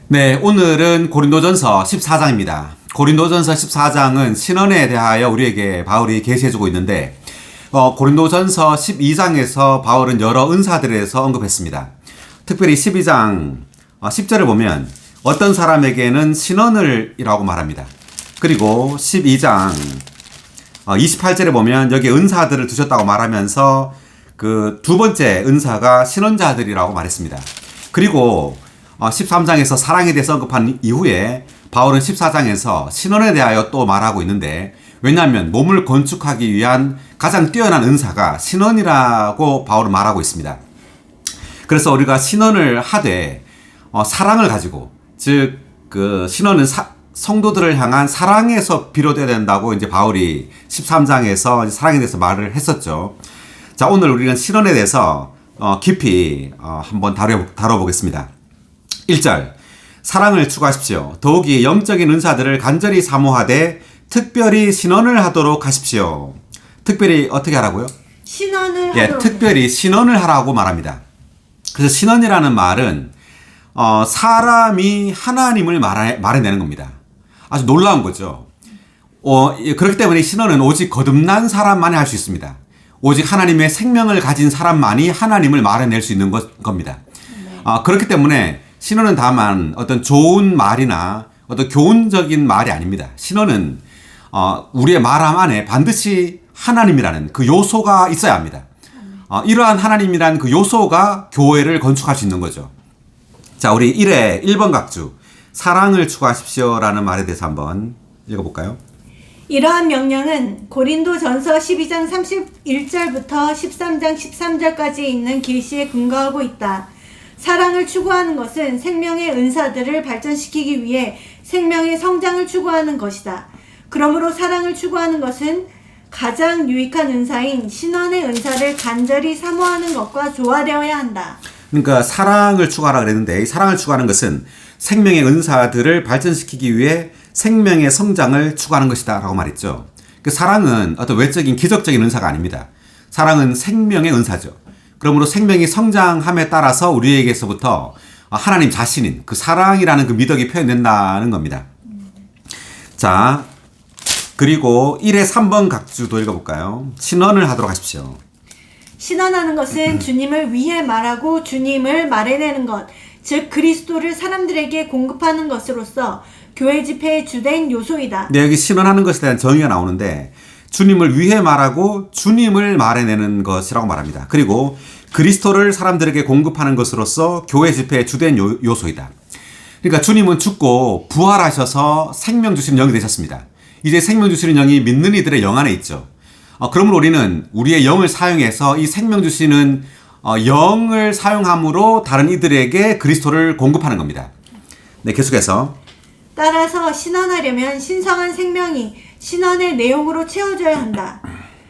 네, 오늘은 고린도전서 14장입니다. 고린도전서 14장은 신언에 대하여 우리에게 바울이 계시해주고 있는데 고린도전서 12장에서 바울은 여러 은사들에 대해서 언급했습니다. 특별히 12장 10절을 보면 어떤 사람에게는 신언을이라고 말합니다. 그리고 12장 28절에 보면 여기 은사들을 두셨다고 말하면서 그 두 번째 은사가 신언자들이라고 말했습니다. 그리고 13장에서 사랑에 대해서 언급한 이후에 바울은 14장에서 신언에 대하여 또 말하고 있는데, 왜냐하면 몸을 건축하기 위한 가장 뛰어난 은사가 신언이라고 바울은 말하고 있습니다. 그래서 우리가 신언을 하되 사랑을 가지고, 즉 그 신언은 성도들을 향한 사랑에서 비롯돼야 된다고 이제 바울이 13장에서 사랑에 대해서 말을 했었죠. 자, 오늘 우리는 신언에 대해서 깊이 한번 다뤄보겠습니다. 1절, 사랑을 추구하십시오. 더욱이 영적인 은사들을 간절히 사모하되 특별히 신언을 하도록 하십시오. 특별히 어떻게 하라고요? 신언을 하도록. 특별히 신언을 하라고 말합니다. 그래서 신언이라는 말은 사람이 하나님을 말해내는 겁니다. 아주 놀라운 거죠. 그렇기 때문에 신언은 오직 거듭난 사람만이 할 수 있습니다. 오직 하나님의 생명을 가진 사람만이 하나님을 말해낼 수 있는 겁니다. 그렇기 때문에 신언은 다만 어떤 좋은 말이나 어떤 교훈적인 말이 아닙니다. 신언은 우리의 말함 안에 반드시 하나님이라는 그 요소가 있어야 합니다. 이러한 하나님이라는 그 요소가 교회를 건축할 수 있는 거죠. 자, 우리 1번 각주, 사랑을 추구하십시오라는 말에 대해서 한번 읽어볼까요? 이러한 명령은 고린도전서 12장 31절부터 13장 13절까지 있는 계시에 근거하고 있다. 사랑을 추구하는 것은 생명의 은사들을 발전시키기 위해 생명의 성장을 추구하는 것이다. 그러므로 사랑을 추구하는 것은 가장 유익한 은사인 신언의 은사를 간절히 사모하는 것과 조화되어야 한다. 그러니까 사랑을 추구하라 그랬는데, 이 사랑을 추구하는 것은 생명의 은사들을 발전시키기 위해 생명의 성장을 추구하는 것이다 라고 말했죠. 그 사랑은 어떤 외적인 기적적인 은사가 아닙니다. 사랑은 생명의 은사죠. 그러므로 생명이 성장함에 따라서 우리에게서부터 하나님 자신인 그 사랑이라는 그 미덕이 표현된다는 겁니다. 자, 그리고 1의 3번 각주도 읽어볼까요? 신언을 하도록 하십시오. 신언하는 것은 주님을 위해 말하고 주님을 말해내는 것, 즉 그리스도를 사람들에게 공급하는 것으로서 교회 집회의 주된 요소이다. 네, 여기 신언하는 것에 대한 정의가 나오는데, 주님을 위해 말하고 주님을 말해내는 것이라고 말합니다. 그리고 그리스도를 사람들에게 공급하는 것으로서 교회 집회의 주된 요소이다. 그러니까 주님은 죽고 부활하셔서 생명 주시는 영이 되셨습니다. 이제 생명 주시는 영이 믿는 이들의 영 안에 있죠. 그러므로 우리는 우리의 영을 사용해서 이 생명 주시는 영을 사용함으로 다른 이들에게 그리스도를 공급하는 겁니다. 네, 계속해서. 따라서 신언하려면 신성한 생명이 신언의 내용으로 채워져야 한다.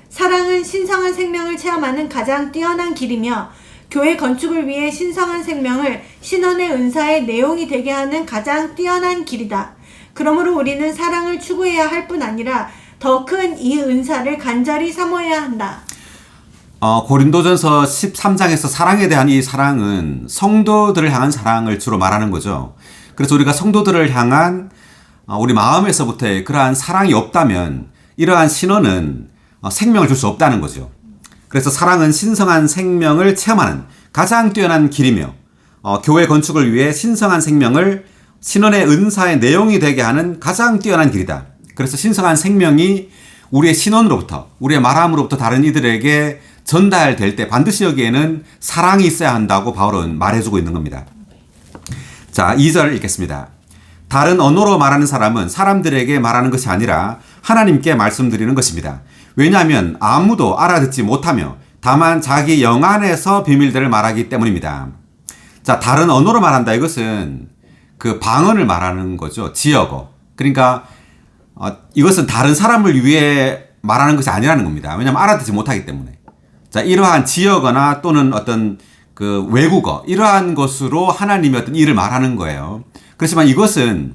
사랑은 신성한 생명을 체험하는 가장 뛰어난 길이며 교회 건축을 위해 신성한 생명을 신언의 은사의 내용이 되게 하는 가장 뛰어난 길이다. 그러므로 우리는 사랑을 추구해야 할 뿐 아니라 더 큰 이 은사를 간절히 사모해야 한다. 고린도전서 13장에서 사랑에 대한 이 사랑은 성도들을 향한 사랑을 주로 말하는 거죠. 그래서 우리가 성도들을 향한 우리 마음에서부터의 그러한 사랑이 없다면 이러한 신언은 생명을 줄 수 없다는 거죠. 그래서 사랑은 신성한 생명을 체험하는 가장 뛰어난 길이며 교회 건축을 위해 신성한 생명을 신언의 은사의 내용이 되게 하는 가장 뛰어난 길이다. 그래서 신성한 생명이 우리의 신언으로부터, 우리의 말함으로부터 다른 이들에게 전달될 때 반드시 여기에는 사랑이 있어야 한다고 바울은 말해주고 있는 겁니다. 자, 2절 읽겠습니다. 다른 언어로 말하는 사람은 사람들에게 말하는 것이 아니라 하나님께 말씀드리는 것입니다. 왜냐하면 아무도 알아듣지 못하며 다만 자기 영 안에서 비밀들을 말하기 때문입니다. 자, 다른 언어로 말한다. 이것은 그 방언을 말하는 거죠. 지역어. 그러니까 이것은 다른 사람을 위해 말하는 것이 아니라는 겁니다. 왜냐하면 알아듣지 못하기 때문에. 자, 이러한 지역어나 또는 어떤 그 외국어, 이러한 것으로 하나님의 어떤 일을 말하는 거예요. 그렇지만 이것은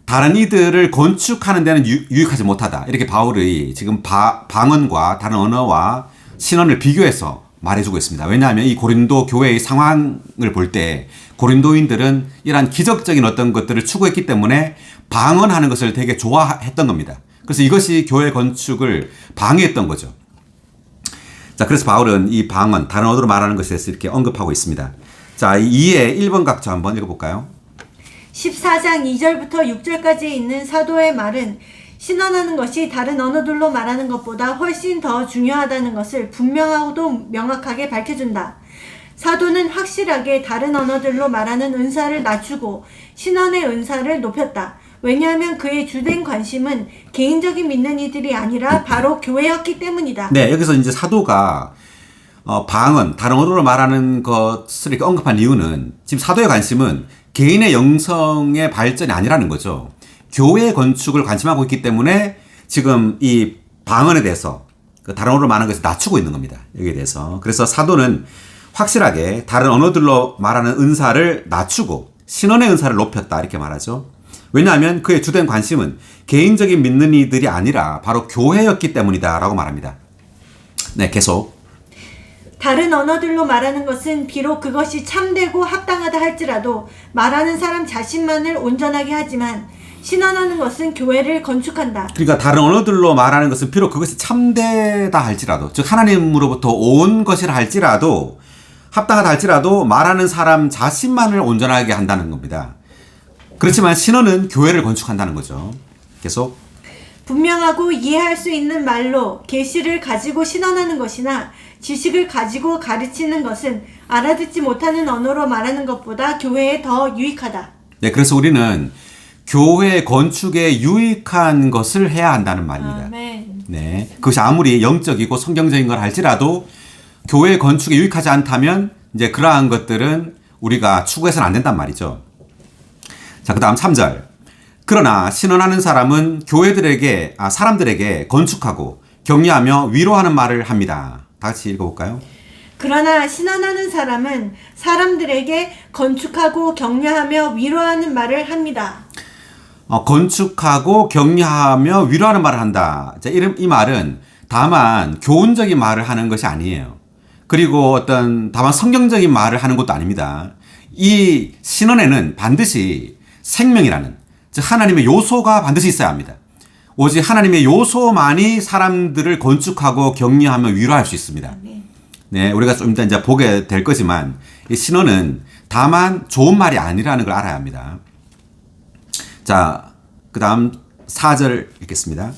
다른 이들을 건축하는 데는 유익하지 못하다. 이렇게 바울이 지금 방언과 다른 언어와 신언을 비교해서 말해주고 있습니다. 왜냐하면 이 고린도 교회의 상황을 볼 때 고린도인들은 이러한 기적적인 어떤 것들을 추구했기 때문에 방언하는 것을 되게 좋아했던 겁니다. 그래서 이것이 교회 건축을 방해했던 거죠. 자, 그래서 바울은 이 방언, 다른 언어로 말하는 것에 대해서 이렇게 언급하고 있습니다. 자, 2의 1번 각자 한번 읽어볼까요? 14장 2절부터 6절까지 있는 사도의 말은 신원하는 것이 다른 언어들로 말하는 것보다 훨씬 더 중요하다는 것을 분명하고도 명확하게 밝혀준다. 사도는 확실하게 다른 언어들로 말하는 은사를 낮추고 신원의 은사를 높였다. 왜냐하면 그의 주된 관심은 개인적인 믿는 이들이 아니라 바로 교회였기 때문이다. 네, 여기서 이제 사도가 방언, 다른 언어로 말하는 것을 이렇게 언급한 이유는 지금 사도의 관심은 개인의 영성의 발전이 아니라는 거죠. 교회 건축을 관심하고 있기 때문에 지금 이 방언에 대해서 다른 언어로 말하는 것을 낮추고 있는 겁니다. 여기에 대해서. 그래서 사도는 확실하게 다른 언어들로 말하는 은사를 낮추고 신원의 은사를 높였다 이렇게 말하죠. 왜냐하면 그의 주된 관심은 개인적인 믿는 이들이 아니라 바로 교회였기 때문이다 라고 말합니다. 네, 계속. 다른 언어들로 말하는 것은 비록 그것이 참되고 합당하다 할지라도 말하는 사람 자신만을 온전하게 하지만 신원하는 것은 교회를 건축한다. 그러니까 다른 언어들로 말하는 것은 비록 그것이 참되다 할지라도, 즉 하나님으로부터 온 것이라 할지라도, 합당하다 할지라도 말하는 사람 자신만을 온전하게 한다는 겁니다. 그렇지만 신원은 교회를 건축한다는 거죠. 계속. 분명하고 이해할 수 있는 말로 계시를 가지고 신원하는 것이나 지식을 가지고 가르치는 것은 알아듣지 못하는 언어로 말하는 것보다 교회에 더 유익하다. 네, 그래서 우리는 교회 건축에 유익한 것을 해야 한다는 말입니다. 아멘. 네, 그것이 아무리 영적이고 성경적인 걸 할지라도 교회 건축에 유익하지 않다면 이제 그러한 것들은 우리가 추구해서는 안 된단 말이죠. 자, 그 다음 3절. 그러나 신원하는 사람은 사람들에게 건축하고 격려하며 위로하는 말을 합니다. 다 같이 읽어볼까요? 그러나 신원하는 사람은 사람들에게 건축하고 격려하며 위로하는 말을 합니다. 건축하고 격려하며 위로하는 말을 한다. 자, 이 말은 다만 교훈적인 말을 하는 것이 아니에요. 그리고 다만 성경적인 말을 하는 것도 아닙니다. 이 신원에는 반드시 생명이라는, 즉 하나님의 요소가 반드시 있어야 합니다. 오직 하나님의 요소만이 사람들을 건축하고 격려하며 위로할 수 있습니다. 네, 우리가 좀 이따 이제 보게 될 거지만 이 신원은 다만 좋은 말이 아니라는 걸 알아야 합니다. 자, 그 다음 4절 읽겠습니다.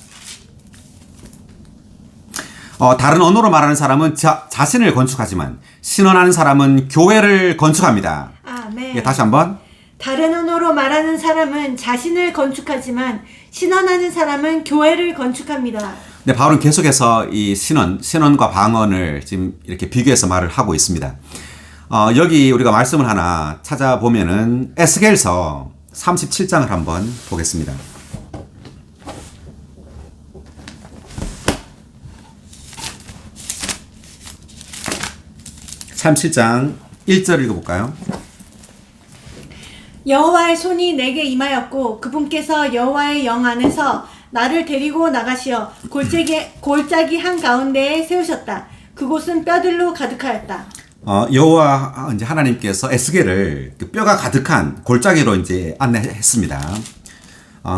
다른 언어로 말하는 사람은 자신을 건축하지만 신원하는 사람은 교회를 건축합니다. 아멘. 예, 다시 한번. 다른 언어로 말하는 사람은 자신을 건축하지만 신원하는 사람은 교회를 건축합니다. 네, 바울은 계속해서 이 신원과 방언을 지금 이렇게 비교해서 말을 하고 있습니다. 여기 우리가 말씀을 하나 찾아보면은 에스겔서 37장을 한번 보겠습니다. 37장 1절 읽어볼까요? 여호와의 손이 내게 임하였고 그분께서 여호와의 영 안에서 나를 데리고 나가시어 골짜기 한 가운데에 세우셨다. 그곳은 뼈들로 가득하였다. 여호와 이제 하나님께서 에스겔을 뼈가 가득한 골짜기로 이제 안내했습니다.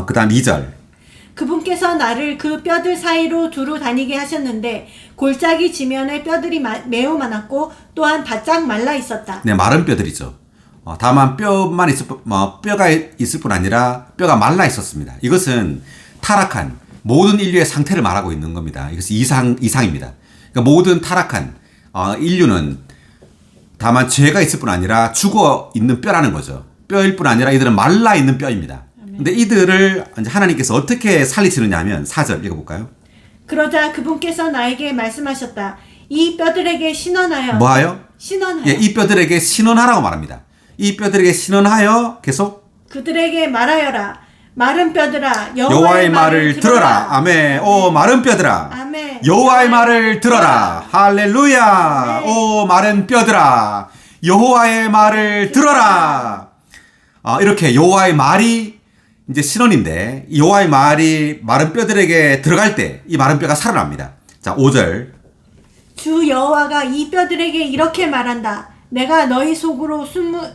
그다음 2절. 그분께서 나를 그 뼈들 사이로 두루 다니게 하셨는데 골짜기 지면에 뼈들이 매우 많았고 또한 바짝 말라 있었다. 네, 마른 뼈들이죠. 다만 뼈가 있을 뿐 아니라 뼈가 말라 있었습니다. 이것은 타락한 모든 인류의 상태를 말하고 있는 겁니다. 이것이 이상입니다. 그러니까 모든 타락한 인류는 다만 죄가 있을 뿐 아니라 죽어 있는 뼈라는 거죠. 뼈일 뿐 아니라 이들은 말라 있는 뼈입니다. 근데 이들을 이제 하나님께서 어떻게 살리시느냐 하면 4절 읽어볼까요? 그러자 그분께서 나에게 말씀하셨다. 이 뼈들에게 신원하여. 뭐하여? 신원하여. 예, 이 뼈들에게 신원하라고 말합니다. 이 뼈들에게 신원하여 계속 그들에게 말하여라. 마른 뼈들아 여호와의 말을 들어라. 아멘. 오 마른 뼈들아. 아멘. 여호와의 말을 들어라. 할렐루야. 아멘. 오 마른 뼈들아. 여호와의 말을 들어라. 이렇게 여호와의 말이 이제 신원인데 여호와의 말이 마른 뼈들에게 들어갈 때 이 마른 뼈가 살아납니다. 자, 5절. 주 여호와가 이 뼈들에게 이렇게 말한다. 내가 너희 속으로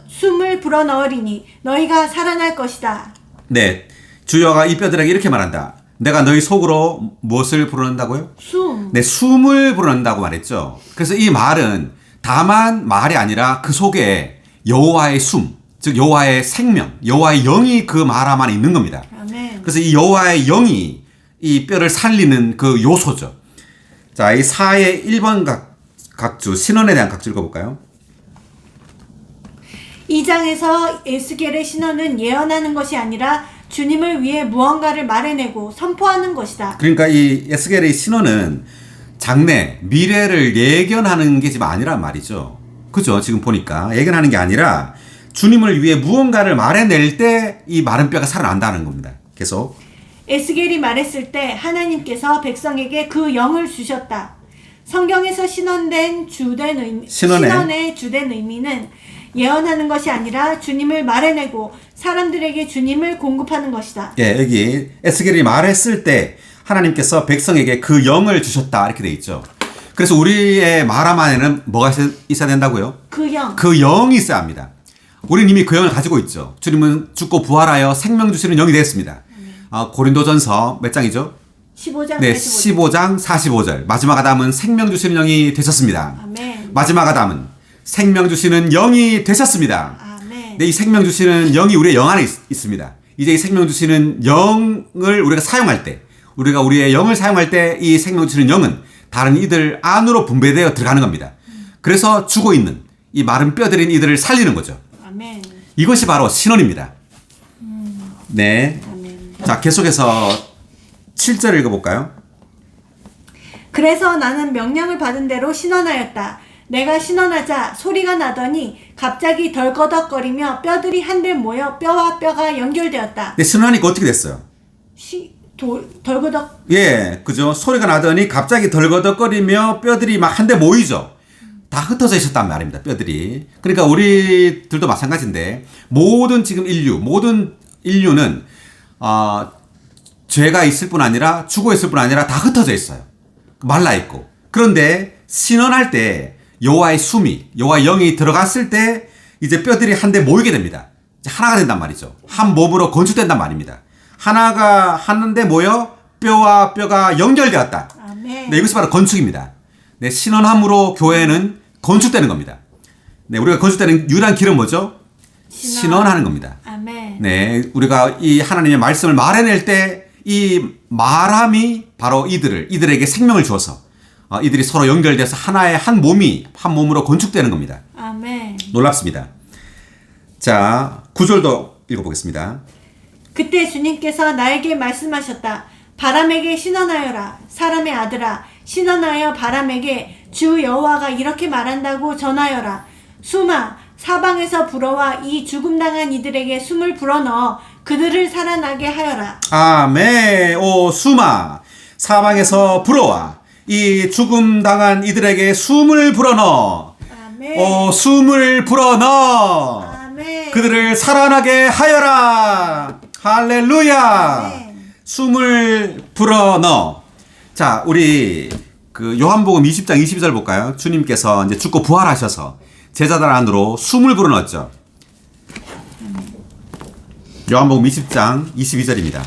숨을 불어넣으리니 너희가 살아날 것이다. 네, 주여가 이 뼈들에게 이렇게 말한다. 내가 너희 속으로 무엇을 불어넣는다고요? 숨. 네, 숨을 불어넣는다고 말했죠. 그래서 이 말은 다만 말이 아니라 그 속에 여호와의 숨, 즉 여호와의 생명, 여호와의 영이 그 말 안에 있는 겁니다. 아멘. 그래서 이 여호와의 영이 이 뼈를 살리는 그 요소죠. 자, 이 4의 1번 각주, 신원에 대한 각주 읽어볼까요? 이 장에서 에스겔의 신원은 예언하는 것이 아니라 주님을 위해 무언가를 말해내고 선포하는 것이다. 그러니까 이 에스겔의 신원은 장래, 미래를 예견하는 게 지금 아니란 말이죠. 그죠? 지금 보니까 예견하는 게 아니라 주님을 위해 무언가를 말해낼 때 이 마른 뼈가 살아난다는 겁니다. 계속. 에스겔이 말했을 때 하나님께서 백성에게 그 영을 주셨다. 성경에서 신원의 주된 의미는 예언하는 것이 아니라 주님을 말해내고 사람들에게 주님을 공급하는 것이다. 예, 여기 에스겔이 말했을 때 하나님께서 백성에게 그 영을 주셨다 이렇게 돼 있죠. 그래서 우리의 말 안에는 뭐가 있어야 된다고요? 그 영. 그 영이 있어야 합니다. 우리는 이미 그 영을 가지고 있죠. 주님은 죽고 부활하여 생명 주시는 영이 되었습니다. 고린도전서 몇 장이죠? 15장 네, 45절. 15장 45절. 마지막 아담은 생명 주시는 영이 되셨습니다. 아멘. 마지막 아담은 생명 주시는 영이 되셨습니다. 아멘. 네, 이 생명 주시는 영이 우리의 영 안에 있습니다. 이제 이 생명 주시는 영을 우리가 사용할 때, 우리가 우리의 영을 사용할 때 이 생명 주시는 영은 다른 이들 안으로 분배되어 들어가는 겁니다. 그래서 죽어 있는 이 마른 뼈들인 이들을 살리는 거죠. 아멘. 이것이 바로 신원입니다. 네. 아멘. 자, 계속해서 7절 읽어볼까요? 그래서 나는 명령을 받은 대로 신원하였다. 내가 신원하자 소리가 나더니 갑자기 덜거덕거리며 뼈들이 한데 모여 뼈와 뼈가 연결되었다. 네, 신원하니까 어떻게 됐어요? 덜거덕. 예, 그죠? 소리가 나더니 갑자기 덜거덕거리며 뼈들이 막 한데 모이죠. 다 흩어져 있었단 말입니다. 뼈들이. 그러니까 우리들도 마찬가지인데 모든 인류는 죄가 있을 뿐 아니라 죽어 있을 뿐 아니라 다 흩어져 있어요. 말라 있고. 그런데 신원할 때 여호와의 숨이, 여호와의 영이 들어갔을 때 이제 뼈들이 한데 모이게 됩니다. 이제 하나가 된단 말이죠. 한 몸으로 건축된단 말입니다. 하나가 하는데 모여 뼈와 뼈가 연결되었다. 아멘. 네, 이것이 바로 건축입니다. 네, 신원함으로 교회는 건축되는 겁니다. 네, 우리가 건축되는 유일한 길은 뭐죠? 신원하는 겁니다. 아멘. 네, 우리가 이 하나님의 말씀을 말해낼 때 이 말함이 바로 이들에게 생명을 주어서 이들이 서로 연결돼서 하나의 한 몸으로 건축되는 겁니다. 아멘. 놀랍습니다. 자, 9절도 읽어보겠습니다. 그때 주님께서 나에게 말씀하셨다. 바람에게 신원하여라. 사람의 아들아, 신원하여 바람에게 주 여호와가 이렇게 말한다고 전하여라. 숨아, 사방에서 불어와 이 죽음당한 이들에게 숨을 불어넣어 그들을 살아나게 하여라. 아멘. 오, 숨아, 사방에서 불어와 이 죽음당한 이들에게 숨을 불어넣어. 아멘. 오, 숨을 불어넣어. 아멘. 그들을 살아나게 하여라. 할렐루야. 아멘. 숨을 불어넣어. 자, 우리 그 요한복음 20장 22절 볼까요? 주님께서 이제 죽고 부활하셔서 제자들 안으로 숨을 불어넣었죠. 요한복음 20장 22절입니다.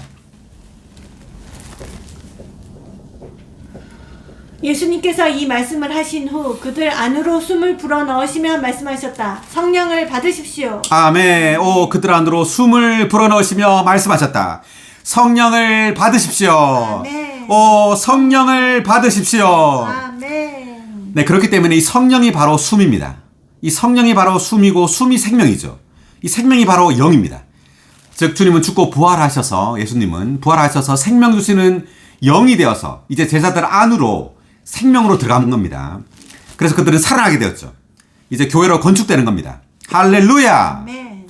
예수님께서 이 말씀을 하신 후 그들 안으로 숨을 불어넣으시며 말씀하셨다. 성령을 받으십시오. 아멘. 오, 그들 안으로 숨을 불어넣으시며 말씀하셨다. 성령을 받으십시오. 아멘. 오, 성령을 받으십시오. 아멘. 네, 그렇기 때문에 이 성령이 바로 숨입니다. 이 성령이 바로 숨이고 숨이 생명이죠. 이 생명이 바로 영입니다. 즉 주님은 죽고 부활하셔서, 예수님은 부활하셔서 생명 주시는 영이 되어서 이제 제자들 안으로 생명으로 들어가는 겁니다. 그래서 그들은 살아나게 되었죠. 이제 교회로 건축되는 겁니다. 할렐루야. 아멘.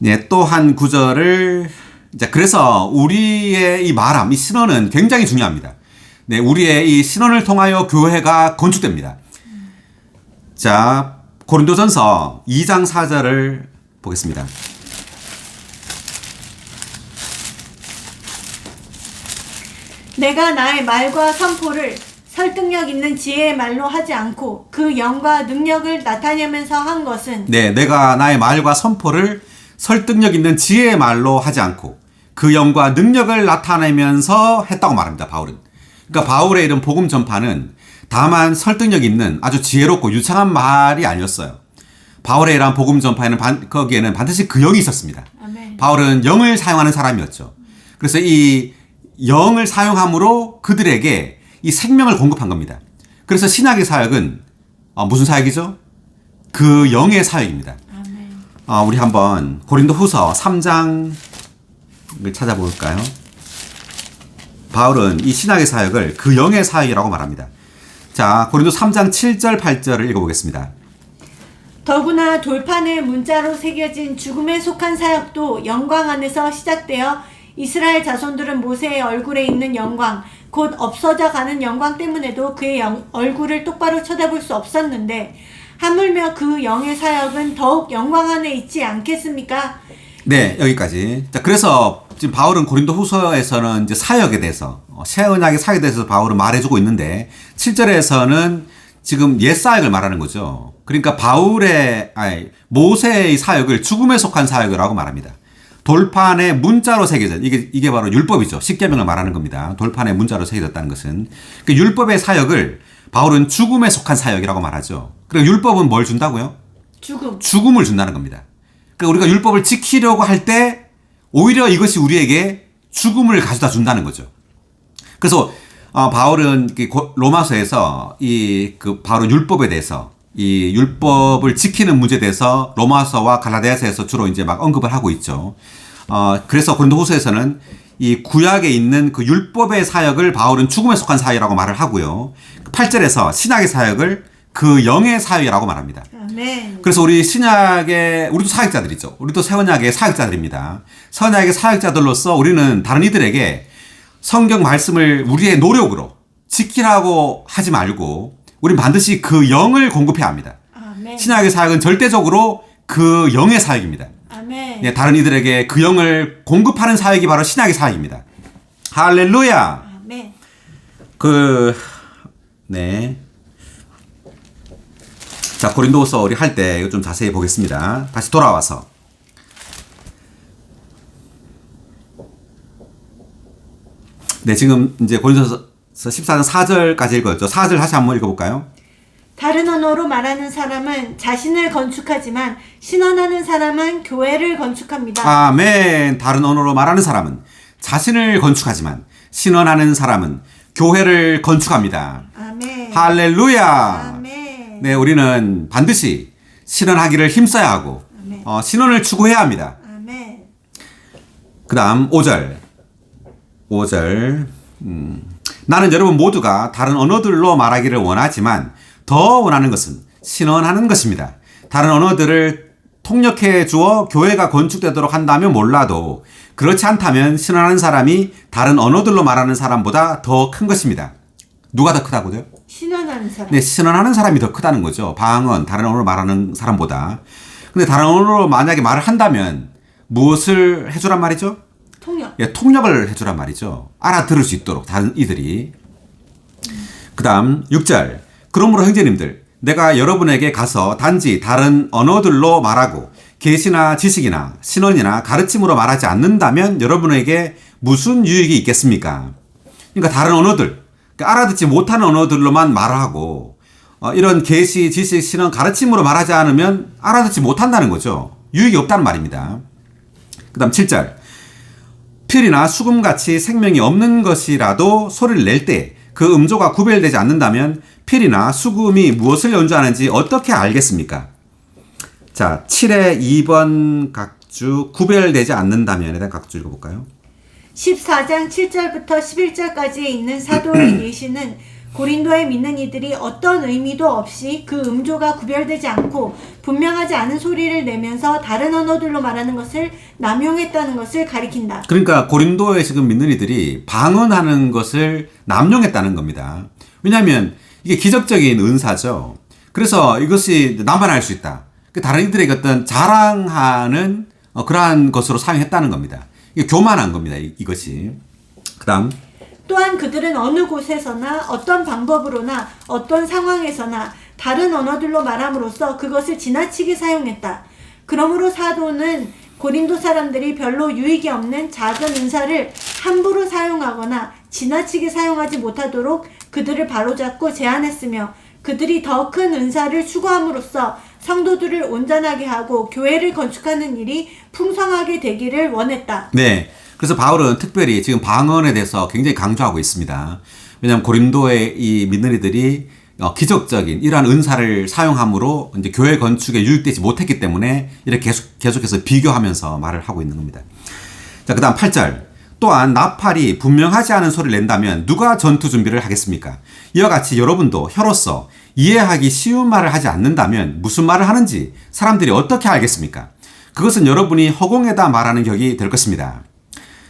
네, 또 한 구절을 이제 그래서 우리의 이 말함, 이 신원은 굉장히 중요합니다. 네, 우리의 이 신원을 통하여 교회가 건축됩니다. 자, 고린도전서 2장 4절을 보겠습니다. 내가 나의 말과 선포를 설득력 있는 지혜의 말로 하지 않고 그 영과 능력을 나타내면서 한 것은 네, 내가 나의 말과 선포를 설득력 있는 지혜의 말로 하지 않고 그 영과 능력을 나타내면서 했다고 말합니다. 바울은. 그러니까 바울의 이런 복음 전파는 다만 설득력 있는 아주 지혜롭고 유창한 말이 아니었어요. 바울의 이러한 복음 전파에는 거기에는 반드시 그 영이 있었습니다. 아멘. 바울은 영을 사용하는 사람이었죠. 그래서 이 영을 사용함으로 그들에게 이 생명을 공급한 겁니다. 그래서 신약의 사역은 무슨 사역이죠? 그 영의 사역입니다. 아멘. 우리 한번 고린도 후서 3장을 찾아볼까요? 바울은 이 신약의 사역을 그 영의 사역이라고 말합니다. 자, 고린도 3장 7절 8절을 읽어보겠습니다. 더구나 돌판에 문자로 새겨진 죽음에 속한 사역도 영광 안에서 시작되어 이스라엘 자손들은 모세의 얼굴에 있는 영광, 곧 없어져 가는 영광 때문에도 그의 얼굴을 똑바로 쳐다볼 수 없었는데 하물며 그 영의 사역은 더욱 영광 안에 있지 않겠습니까? 네, 여기까지. 자, 그래서 지금 바울은 고린도 후서에서는 이제 사역에 대해서, 새 언약의 사역에 대해서 바울은 말해주고 있는데, 7절에서는 지금 옛 사역을 말하는 거죠. 그러니까 모세의 사역을 죽음에 속한 사역이라고 말합니다. 돌판에 문자로 새겨져, 이게 바로 율법이죠. 십계명을 말하는 겁니다. 돌판에 문자로 새겨졌다는 것은. 그 율법의 사역을 바울은 죽음에 속한 사역이라고 말하죠. 그리고 율법은 뭘 준다고요? 죽음을 준다는 겁니다. 그러니까 우리가 율법을 지키려고 할 때 오히려 이것이 우리에게 죽음을 가져다 준다는 거죠. 그래서 바울은 로마서에서 바로 율법에 대해서 이 율법을 지키는 문제에 대해서 로마서와 갈라디아서에서 주로 이제 막 언급을 하고 있죠. 그래서 고린도후서에서는 이 구약에 있는 그 율법의 사역을 바울은 죽음에 속한 사역이라고 말을 하고요. 8절에서 신약의 사역을 그 영의 사역이라고 말합니다. 아멘. 그래서 우리도 사역자들이죠. 우리도 새 언약의 사역자들입니다. 새 언약의 사역자들로서 우리는 다른 이들에게 성경 말씀을 우리의 노력으로 지키라고 하지 말고 우리는 반드시 그 영을 공급해야 합니다. 아멘. 신약의 사역은 절대적으로 그 영의 사역입니다. 아멘. 네, 다른 이들에게 그 영을 공급하는 사역이 바로 신약의 사역입니다. 할렐루야. 아멘. 네. 자, 고린도후서 우리 할 때 이거 좀 자세히 보겠습니다. 다시 돌아와서. 네, 지금 이제 고린도서 14장 4절까지 읽었죠. 4절 다시 한번 읽어볼까요? 다른 언어로 말하는 사람은 자신을 건축하지만 신원하는 사람은 교회를 건축합니다. 아멘. 다른 언어로 말하는 사람은 자신을 건축하지만 신원하는 사람은 교회를 건축합니다. 아멘. 할렐루야. 아멘. 네, 우리는 반드시 신원하기를 힘써야 하고 신원을 추구해야 합니다. 아멘. 그 다음 5절. 나는 여러분 모두가 다른 언어들로 말하기를 원하지만 더 원하는 것은 신원하는 것입니다. 다른 언어들을 통역해 주어 교회가 건축되도록 한다면 몰라도 그렇지 않다면 신원하는 사람이 다른 언어들로 말하는 사람보다 더 큰 것입니다. 누가 더 크다고요? 신원하는 사람. 네, 신원하는 사람이 더 크다는 거죠. 방언, 다른 언어로 말하는 사람보다. 근데 다른 언어로 만약에 말을 한다면 무엇을 해주란 말이죠? 통역. 예, 통역을 해주란 말이죠. 알아들을 수 있도록 다른 이들이. 그 다음 6절. 그러므로 형제님들, 내가 여러분에게 가서 단지 다른 언어들로 말하고 계시나 지식이나 신원이나 가르침으로 말하지 않는다면 여러분에게 무슨 유익이 있겠습니까? 그러니까 다른 언어들, 그러니까 알아듣지 못하는 언어들로만 말하고 이런 계시, 지식, 신원, 가르침으로 말하지 않으면 알아듣지 못한다는 거죠. 유익이 없다는 말입니다. 그 다음 7절. 필이나 수금같이 생명이 없는 것이라도 소리를 낼 때 그 음조가 구별되지 않는다면 필이나 수금이 무엇을 연주하는지 어떻게 알겠습니까? 자, 7의 2번 각주 구별되지 않는다면에 대한 각주 읽어볼까요? 14장 7절부터 11절까지에 있는 사도의 예시는 고린도에 믿는 이들이 어떤 의미도 없이 그 음조가 구별되지 않고 분명하지 않은 소리를 내면서 다른 언어들로 말하는 것을 남용했다는 것을 가리킨다. 그러니까 고린도에 지금 믿는 이들이 방언하는 것을 남용했다는 겁니다. 왜냐하면 이게 기적적인 은사죠. 그래서 이것이 나만 알 수 있다. 다른 이들에게 어떤 자랑하는 그러한 것으로 사용했다는 겁니다. 이게 교만한 겁니다. 이것이. 그 다음 또한 그들은 어느 곳에서나 어떤 방법으로나 어떤 상황에서나 다른 언어들로 말함으로써 그것을 지나치게 사용했다. 그러므로 사도는 고린도 사람들이 별로 유익이 없는 작은 은사를 함부로 사용하거나 지나치게 사용하지 못하도록 그들을 바로잡고 제안했으며, 그들이 더 큰 은사를 추구함으로써 성도들을 온전하게 하고 교회를 건축하는 일이 풍성하게 되기를 원했다. 네. 그래서 바울은 특별히 지금 방언에 대해서 굉장히 강조하고 있습니다. 왜냐하면 고린도의 이 믿는 이들이 기적적인 이러한 은사를 사용함으로 이제 교회 건축에 유익되지 못했기 때문에 이렇게 계속해서 비교하면서 말을 하고 있는 겁니다. 자, 그 다음 8절. 또한 나팔이 분명하지 않은 소리를 낸다면 누가 전투 준비를 하겠습니까? 이와 같이 여러분도 혀로서 이해하기 쉬운 말을 하지 않는다면 무슨 말을 하는지 사람들이 어떻게 알겠습니까? 그것은 여러분이 허공에다 말하는 격이 될 것입니다.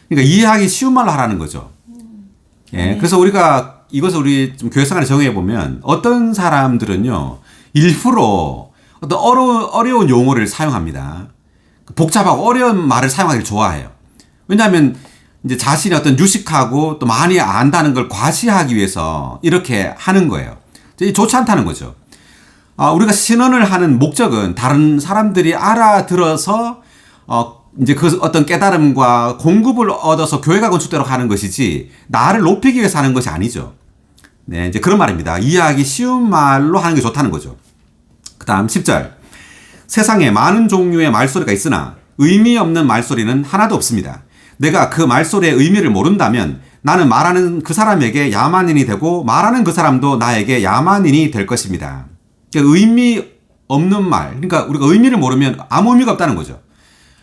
그러니까 이해하기 쉬운 말로 하라는 거죠. 예, 그래서 우리가 이것을 우리 좀 교회 생활에 정해 보면 어떤 사람들은요 일부러 어떤 어려운 용어를 사용합니다. 복잡하고 어려운 말을 사용하기를 좋아해요. 왜냐하면 이제 자신이 어떤 유식하고 또 많이 안다는 걸 과시하기 위해서 이렇게 하는 거예요. 좋지 않다는 거죠. 우리가 신언을 하는 목적은 다른 사람들이 알아들어서 이제 그 어떤 깨달음과 공급을 얻어서 교회가 건축되도록 하는 것이지 나를 높이기 위해서 하는 것이 아니죠. 네, 이제 그런 말입니다. 이해하기 쉬운 말로 하는 게 좋다는 거죠. 그 다음 10절. 세상에 많은 종류의 말소리가 있으나 의미 없는 말소리는 하나도 없습니다. 내가 그 말소리의 의미를 모른다면 나는 말하는 그 사람에게 야만인이 되고 말하는 그 사람도 나에게 야만인이 될 것입니다. 그러니까 의미 없는 말, 그러니까 우리가 의미를 모르면 아무 의미가 없다는 거죠.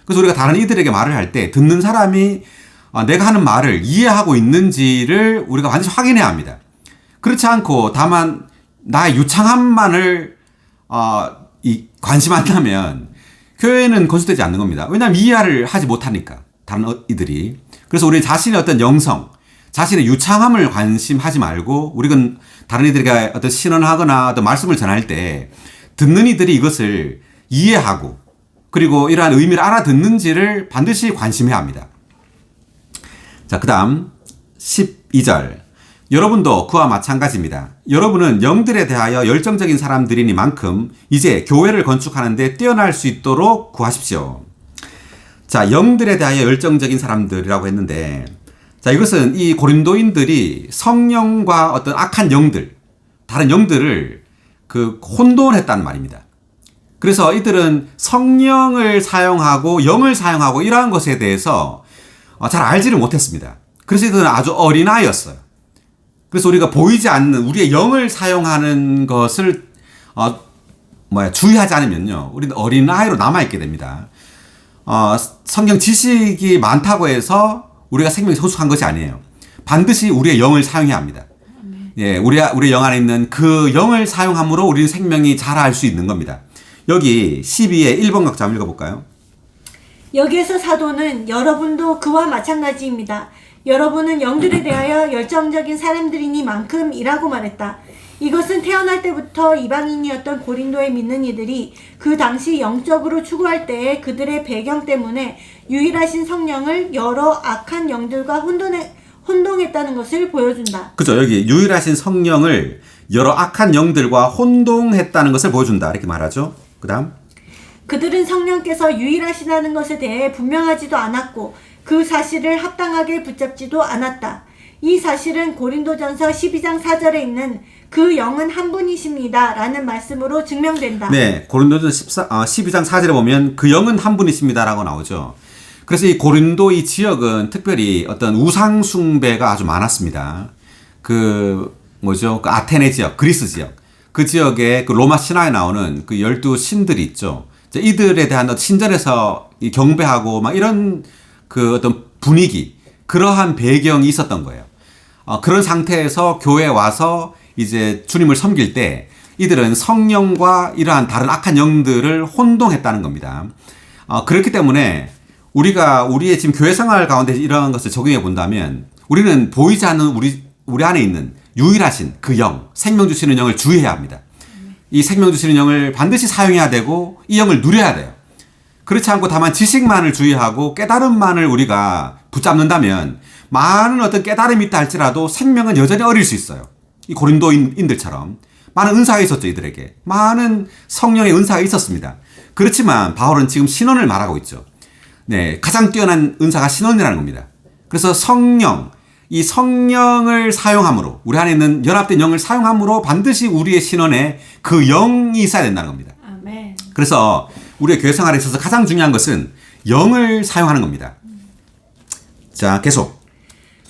그래서 우리가 다른 이들에게 말을 할 때 듣는 사람이 내가 하는 말을 이해하고 있는지를 우리가 반드시 확인해야 합니다. 그렇지 않고 다만 나의 유창함만을 관심한다면 교회는 건축되지 않는 겁니다. 왜냐하면 이해를 하지 못하니까 다른 이들이. 그래서 우리 자신의 어떤 영성, 자신의 유창함을 관심하지 말고 우리는 다른 이들에게 어떤 신언하거나 어떤 말씀을 전할 때 듣는 이들이 이것을 이해하고 그리고 이러한 의미를 알아듣는지를 반드시 관심해야 합니다. 자, 그 다음 12절. 여러분도 그와 마찬가지입니다. 여러분은 영들에 대하여 열정적인 사람들이니만큼 이제 교회를 건축하는데 뛰어날 수 있도록 구하십시오. 자, 영들에 대하여 열정적인 사람들이라고 했는데, 자, 이것은 이 고린도인들이 성령과 어떤 악한 영들, 다른 영들을 혼돈했다는 말입니다. 그래서 이들은 성령을 사용하고 영을 사용하고 이러한 것에 대해서 잘 알지를 못했습니다. 그래서 이들은 아주 어린아이였어요. 그래서 우리가 보이지 않는 우리의 영을 사용하는 것을 주의하지 않으면요, 우리는 어린아이로 남아있게 됩니다. 성경 지식이 많다고 해서 우리가 생명이 성숙한 것이 아니에요. 반드시 우리의 영을 사용해야 합니다. 예, 우리의 영 안에 있는 그 영을 사용함으로 우리는 생명이 자랄 수 있는 겁니다. 여기 12의 1번 각자 한번 읽어볼까요? 여기에서 사도는 여러분도 그와 마찬가지입니다. 여러분은 영들에 대하여 열정적인 사람들이니만큼이라고 말했다. 이것은 태어날 때부터 이방인이었던 고린도의 믿는 이들이 그 당시 영적으로 추구할 때에 그들의 배경 때문에 유일하신 성령을 여러 악한 영들과 혼동했다는 것을 보여준다. 그죠. 여기 유일하신 성령을 여러 악한 영들과 혼동했다는 것을 보여준다. 이렇게 말하죠. 그 다음. 그들은 성령께서 유일하시다는 것에 대해 분명하지도 않았고 그 사실을 합당하게 붙잡지도 않았다. 이 사실은 고린도전서 12장 4절에 있는 그 영은 한 분이십니다 라는 말씀으로 증명된다. 네, 고린도전서 12장 4절에 보면 그 영은 한 분이십니다 라고 나오죠. 그래서 이 고린도 이 지역은 특별히 어떤 우상 숭배가 아주 많았습니다. 그 아테네 지역, 그리스 지역. 그 지역에 그 로마 신화에 나오는 그 12신들이 있죠. 이들에 대한 신전에서 경배하고 막 이런 그 어떤 분위기, 그러한 배경이 있었던 거예요. 그런 상태에서 교회에 와서 이제 주님을 섬길 때 이들은 성령과 이러한 다른 악한 영들을 혼동했다는 겁니다. 그렇기 때문에 우리가 우리의 지금 교회 생활 가운데 이러한 것을 적용해 본다면 우리는 보이지 않는 우리 안에 있는 유일하신 그 영, 생명 주시는 영을 주의해야 합니다. 이 생명 주시는 영을 반드시 사용해야 되고 이 영을 누려야 돼요. 그렇지 않고 다만 지식만을 주의하고 깨달음만을 우리가 붙잡는다면 많은 어떤 깨달음이 있다 할지라도 생명은 여전히 어릴 수 있어요. 이 고린도인들처럼 많은 은사가 있었죠. 이들에게 많은 성령의 은사가 있었습니다. 그렇지만 바울은 지금 신원을 말하고 있죠. 네, 가장 뛰어난 은사가 신원이라는 겁니다. 그래서 성령, 이 성령을 사용함으로, 우리 안에 있는 연합된 영을 사용함으로 반드시 우리의 신원에 그 영이 있어야 된다는 겁니다. 아멘. 그래서 우리의 교회 생활에 있어서 가장 중요한 것은 영을 사용하는 겁니다. 자, 계속.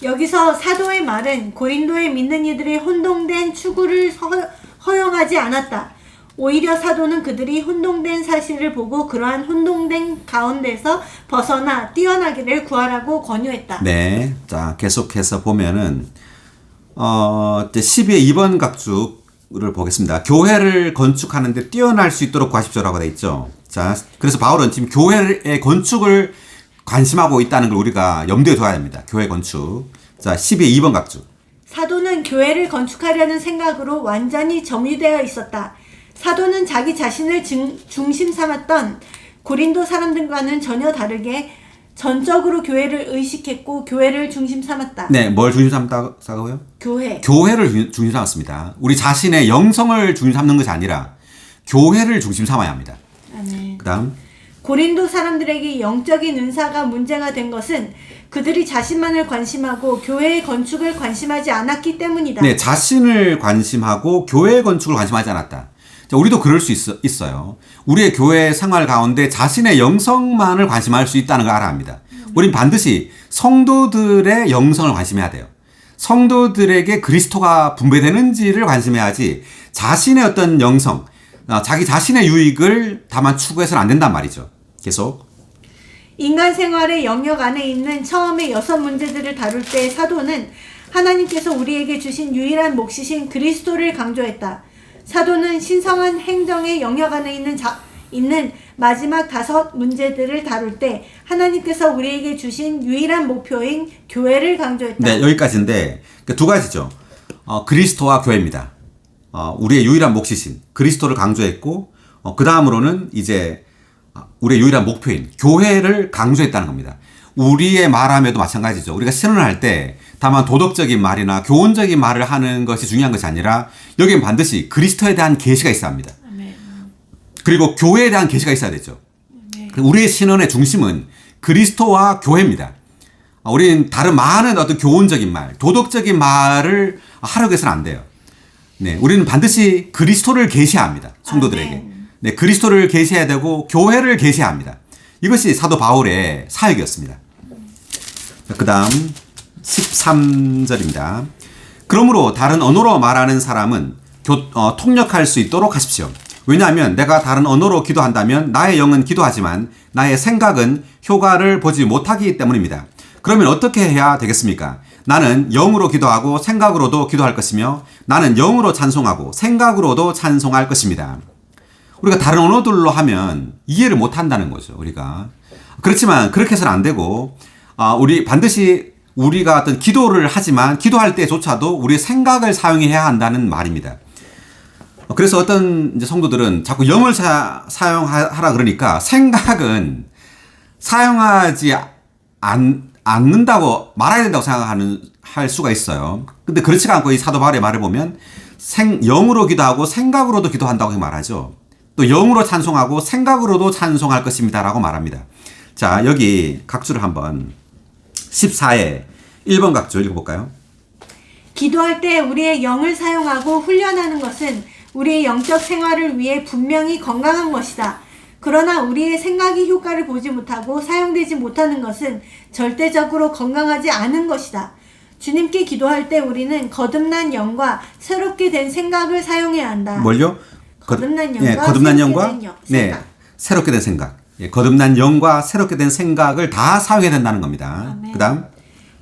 여기서 사도의 말은 고린도에 믿는 이들의 혼동된 추구를 허용하지 않았다. 오히려 사도는 그들이 혼동된 사실을 보고 그러한 혼동된 가운데서 벗어나 뛰어나기를 구하라고 권유했다. 네. 자, 계속해서 보면은, 이제 12의 2번 각주를 보겠습니다. 교회를 건축하는데 뛰어날 수 있도록 구하십시오라고 되어 있죠. 자, 그래서 바울은 지금 교회의 건축을 관심하고 있다는 걸 우리가 염두에 둬야 됩니다. 교회 건축. 자, 12의 2번 각주. 사도는 교회를 건축하려는 생각으로 완전히 점유되어 있었다. 사도는 자기 자신을 중심 삼았던 고린도 사람들과는 전혀 다르게 전적으로 교회를 의식했고 교회를 중심 삼았다. 네, 뭘 중심 삼았다고요? 교회. 교회를 중심 삼았습니다. 우리 자신의 영성을 중심 삼는 것이 아니라 교회를 중심 삼아야 합니다. 아멘. 그다음 고린도 사람들에게 영적인 은사가 문제가 된 것은 그들이 자신만을 관심하고 교회의 건축을 관심하지 않았기 때문이다. 네, 자신을 관심하고 교회 건축을 관심하지 않았다. 자, 우리도 그럴 수 있어요. 우리의 교회 생활 가운데 자신의 영성만을 관심할 수 있다는 걸 알아야 합니다. 우린 반드시 성도들의 영성을 관심해야 돼요. 성도들에게 그리스도가 분배되는지를 관심해야지 자신의 어떤 영성, 자기 자신의 유익을 다만 추구해서는 안 된단 말이죠. 계속. 인간 생활의 영역 안에 있는 처음의 6문제들을 다룰 때 사도는 하나님께서 우리에게 주신 유일한 몫이신 그리스도를 강조했다. 사도는 신성한 행정의 영역 안에 있는 마지막 5문제들을 다룰 때 하나님께서 우리에게 주신 유일한 목표인 교회를 강조했다. 네, 여기까지인데 두 가지죠. 그리스도와 교회입니다. 우리의 유일한 몫이신 그리스도를 강조했고, 그 다음으로는 이제 우리의 유일한 목표인 교회를 강조했다는 겁니다. 우리의 말함에도 마찬가지죠. 우리가 신원을 할 때 다만 도덕적인 말이나 교훈적인 말을 하는 것이 중요한 것이 아니라 여기엔 반드시 그리스도에 대한 계시가 있어야 합니다. 아멘. 그리고 교회에 대한 계시가 있어야 되죠. 우리의 신원의 중심은 그리스도와 교회입니다. 우리는 다른 많은 어떤 교훈적인 말, 도덕적인 말을 하려고 해서는 안 돼요. 네, 우리는 반드시 그리스도를 계시해야 합니다. 성도들에게. 네, 그리스도를 계시해야 되고 교회를 계시해야 합니다. 이것이 사도 바울의 사역이었습니다. 그 다음 13절입니다. 그러므로 다른 언어로 말하는 사람은 통역할 수 있도록 하십시오. 왜냐하면 내가 다른 언어로 기도한다면 나의 영은 기도하지만 나의 생각은 효과를 보지 못하기 때문입니다. 그러면 어떻게 해야 되겠습니까? 나는 영으로 기도하고 생각으로도 기도할 것이며 나는 영으로 찬송하고 생각으로도 찬송할 것입니다. 우리가 다른 언어들로 하면 이해를 못 한다는 거죠, 우리가. 그렇지만 그렇게 해서는 안 되고, 우리 반드시 우리가 어떤 기도를 하지만 기도할 때조차도 우리의 생각을 사용해야 한다는 말입니다. 그래서 어떤 이제 성도들은 자꾸 영을 사용하라 그러니까 생각은 사용하지 않는다고 말해야 된다고 할 수가 있어요. 근데 그렇지가 않고 이 사도 바울의 말을 보면 영으로 기도하고 생각으로도 기도한다고 말하죠. 또 영으로 찬송하고 생각으로도 찬송할 것입니다 라고 말합니다. 자, 여기 각주를 한번 14의 1번 각주 읽어볼까요? 기도할 때 우리의 영을 사용하고 훈련하는 것은 우리의 영적 생활을 위해 분명히 건강한 것이다. 그러나 우리의 생각이 효과를 보지 못하고 사용되지 못하는 것은 절대적으로 건강하지 않은 것이다. 주님께 기도할 때 우리는 거듭난 영과 새롭게 된 생각을 사용해야 한다. 뭘요? 거듭난 영과, 예, 거듭난 영과 생각. 네, 새롭게 된 생각. 예, 거듭난 영과 새롭게 된 생각을 다 사용해야 된다는 겁니다. 그다음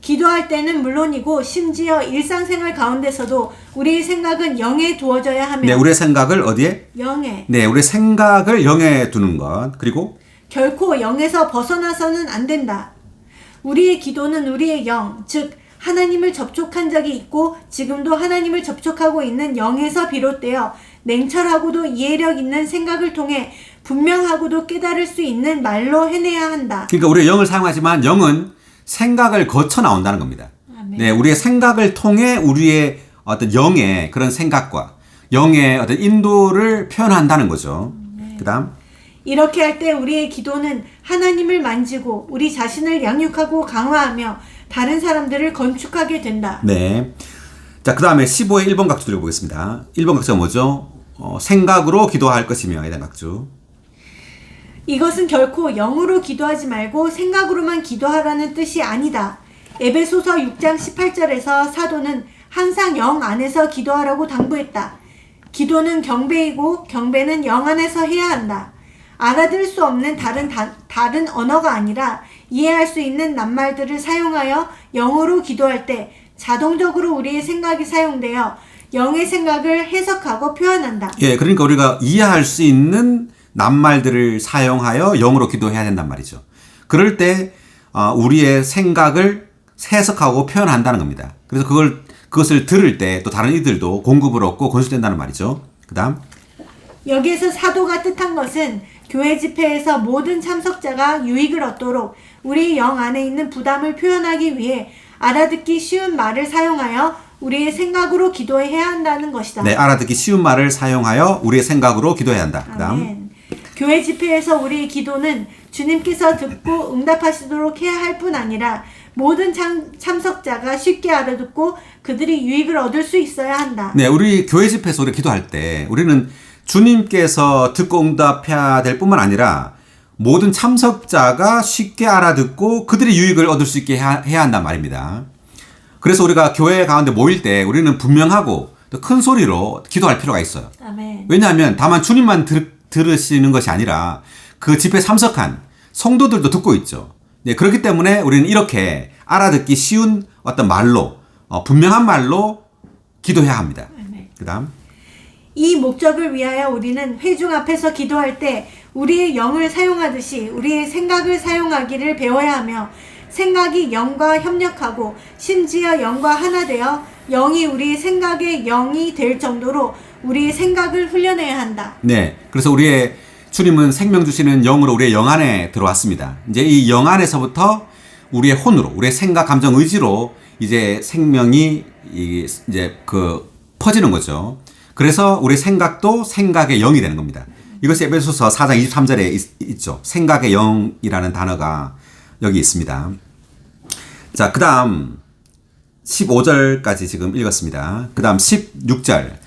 기도할 때는 물론이고 심지어 일상생활 가운데서도 우리의 생각은 영에 두어져야 하며 네, 우리의 생각을 어디에? 영에. 네, 우리의 생각을 영에 두는 것. 그리고 결코 영에서 벗어나서는 안 된다. 우리의 기도는 우리의 영, 즉 하나님을 접촉한 적이 있고 지금도 하나님을 접촉하고 있는 영에서 비롯되어 냉철하고도 이해력 있는 생각을 통해 분명하고도 깨달을 수 있는 말로 해내야 한다. 그러니까 우리가 영을 사용하지만 영은 생각을 거쳐 나온다는 겁니다. 아멘. 네, 우리의 생각을 통해 우리의 어떤 영의 그런 생각과 영의 어떤 인도를 표현한다는 거죠. 그다음 이렇게 할 때 우리의 기도는 하나님을 만지고 우리 자신을 양육하고 강화하며 다른 사람들을 건축하게 된다. 네. 자, 그다음에 15의 1번 각주 읽어보겠습니다. 1번 각주가 뭐죠? 생각으로 기도할 것이며에 대한 각주. 이것은 결코 영으로 기도하지 말고 생각으로만 기도하라는 뜻이 아니다. 에베소서 6장 18절에서 사도는 항상 영 안에서 기도하라고 당부했다. 기도는 경배이고 경배는 영 안에서 해야 한다. 알아들을 수 없는 다른 언어가 아니라 이해할 수 있는 낱말들을 사용하여 영어로 기도할 때 자동적으로 우리의 생각이 사용되어 영의 생각을 해석하고 표현한다. 예, 그러니까 우리가 이해할 수 있는 낱말들을 사용하여 영으로 기도해야 된단 말이죠. 그럴 때 우리의 생각을 해석하고 표현한다는 겁니다. 그래서 그것을 들을 때 또 다른 이들도 공급을 얻고 건수된다는 말이죠. 그다음 여기에서 사도가 뜻한 것은 교회 집회에서 모든 참석자가 유익을 얻도록 우리 영 안에 있는 부담을 표현하기 위해 알아듣기 쉬운 말을 사용하여 우리의 생각으로 기도해야 한다는 것이다. 네, 알아듣기 쉬운 말을 사용하여 우리의 생각으로 기도해야 한다. 그다음 아멘. 교회 집회에서 우리의 기도는 주님께서 듣고 응답하시도록 해야 할 뿐 아니라 모든 참석자가 쉽게 알아듣고 그들이 유익을 얻을 수 있어야 한다. 네, 우리 교회 집회에서 우리 기도할 때 우리는 주님께서 듣고 응답해야 될 뿐만 아니라 모든 참석자가 쉽게 알아듣고 그들이 유익을 얻을 수 있게 해야 한단 말입니다. 그래서 우리가 교회 가운데 모일 때 우리는 분명하고 또 큰 소리로 기도할 필요가 있어요. 아멘. 왜냐하면 다만 주님만 들으시는 것이 아니라 그 집회에 참석한 성도들도 듣고 있죠. 네, 그렇기 때문에 우리는 이렇게 알아듣기 쉬운 어떤 말로 분명한 말로 기도해야 합니다. 그 다음 이 목적을 위하여 우리는 회중 앞에서 기도할 때 우리의 영을 사용하듯이 우리의 생각을 사용하기를 배워야 하며 생각이 영과 협력하고 심지어 영과 하나 되어 영이 우리의 생각의 영이 될 정도로 우리의 생각을 훈련해야 한다. 네, 그래서 우리의 주님은 생명 주시는 영으로 우리의 영 안에 들어왔습니다. 이제 이 영 안에서부터 우리의 혼으로, 우리의 생각, 감정, 의지로 이제 생명이 이제 퍼지는 거죠. 그래서 우리 생각도 생각의 영이 되는 겁니다. 이것이 에베소서 4장 23절에 있죠. 생각의 영이라는 단어가 여기 있습니다. 자, 그 다음 15절까지 지금 읽었습니다. 그 다음 16절.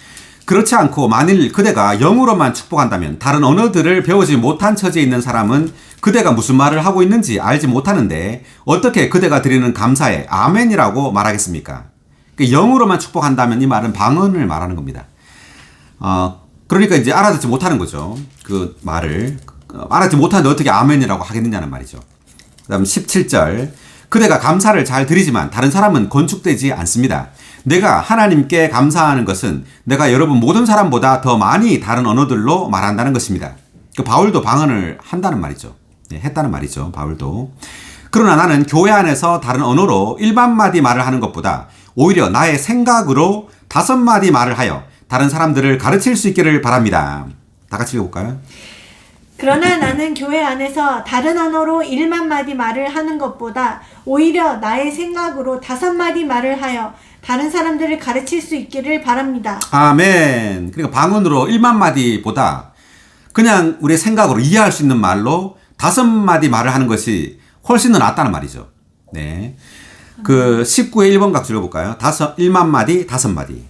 그렇지 않고 만일 그대가 영으로만 축복한다면 다른 언어들을 배우지 못한 처지에 있는 사람은 그대가 무슨 말을 하고 있는지 알지 못하는데 어떻게 그대가 드리는 감사에 아멘이라고 말하겠습니까? 영으로만 축복한다면 이 말은 방언을 말하는 겁니다. 그러니까 이제 알아듣지 못하는 거죠. 그 말을. 알아듣지 못하는데 어떻게 아멘이라고 하겠느냐는 말이죠. 그 다음 17절. 그대가 감사를 잘 드리지만 다른 사람은 건축되지 않습니다. 내가 하나님께 감사하는 것은 내가 여러분 모든 사람보다 더 많이 다른 언어들로 말한다는 것입니다. 그 바울도 방언을 한다는 말이죠. 네, 했다는 말이죠. 바울도. 그러나 나는 교회 안에서 다른 언어로 1만마디 말을 하는 것보다 오히려 나의 생각으로 5마디 말을 하여 다른 사람들을 가르칠 수 있기를 바랍니다. 다 같이 읽어볼까요? 그러나 나는 교회 안에서 다른 언어로 1만마디 말을 하는 것보다 오히려 나의 생각으로 5마디 말을 하여 다른 사람들을 가르칠 수 있기를 바랍니다. 아멘. 그러니까 방언으로 1만마디보다 그냥 우리의 생각으로 이해할 수 있는 말로 5마디 말을 하는 것이 훨씬 더 낫다는 말이죠. 네. 그 19의 1번 각주 읽어볼까요? 1만마디, 5마디.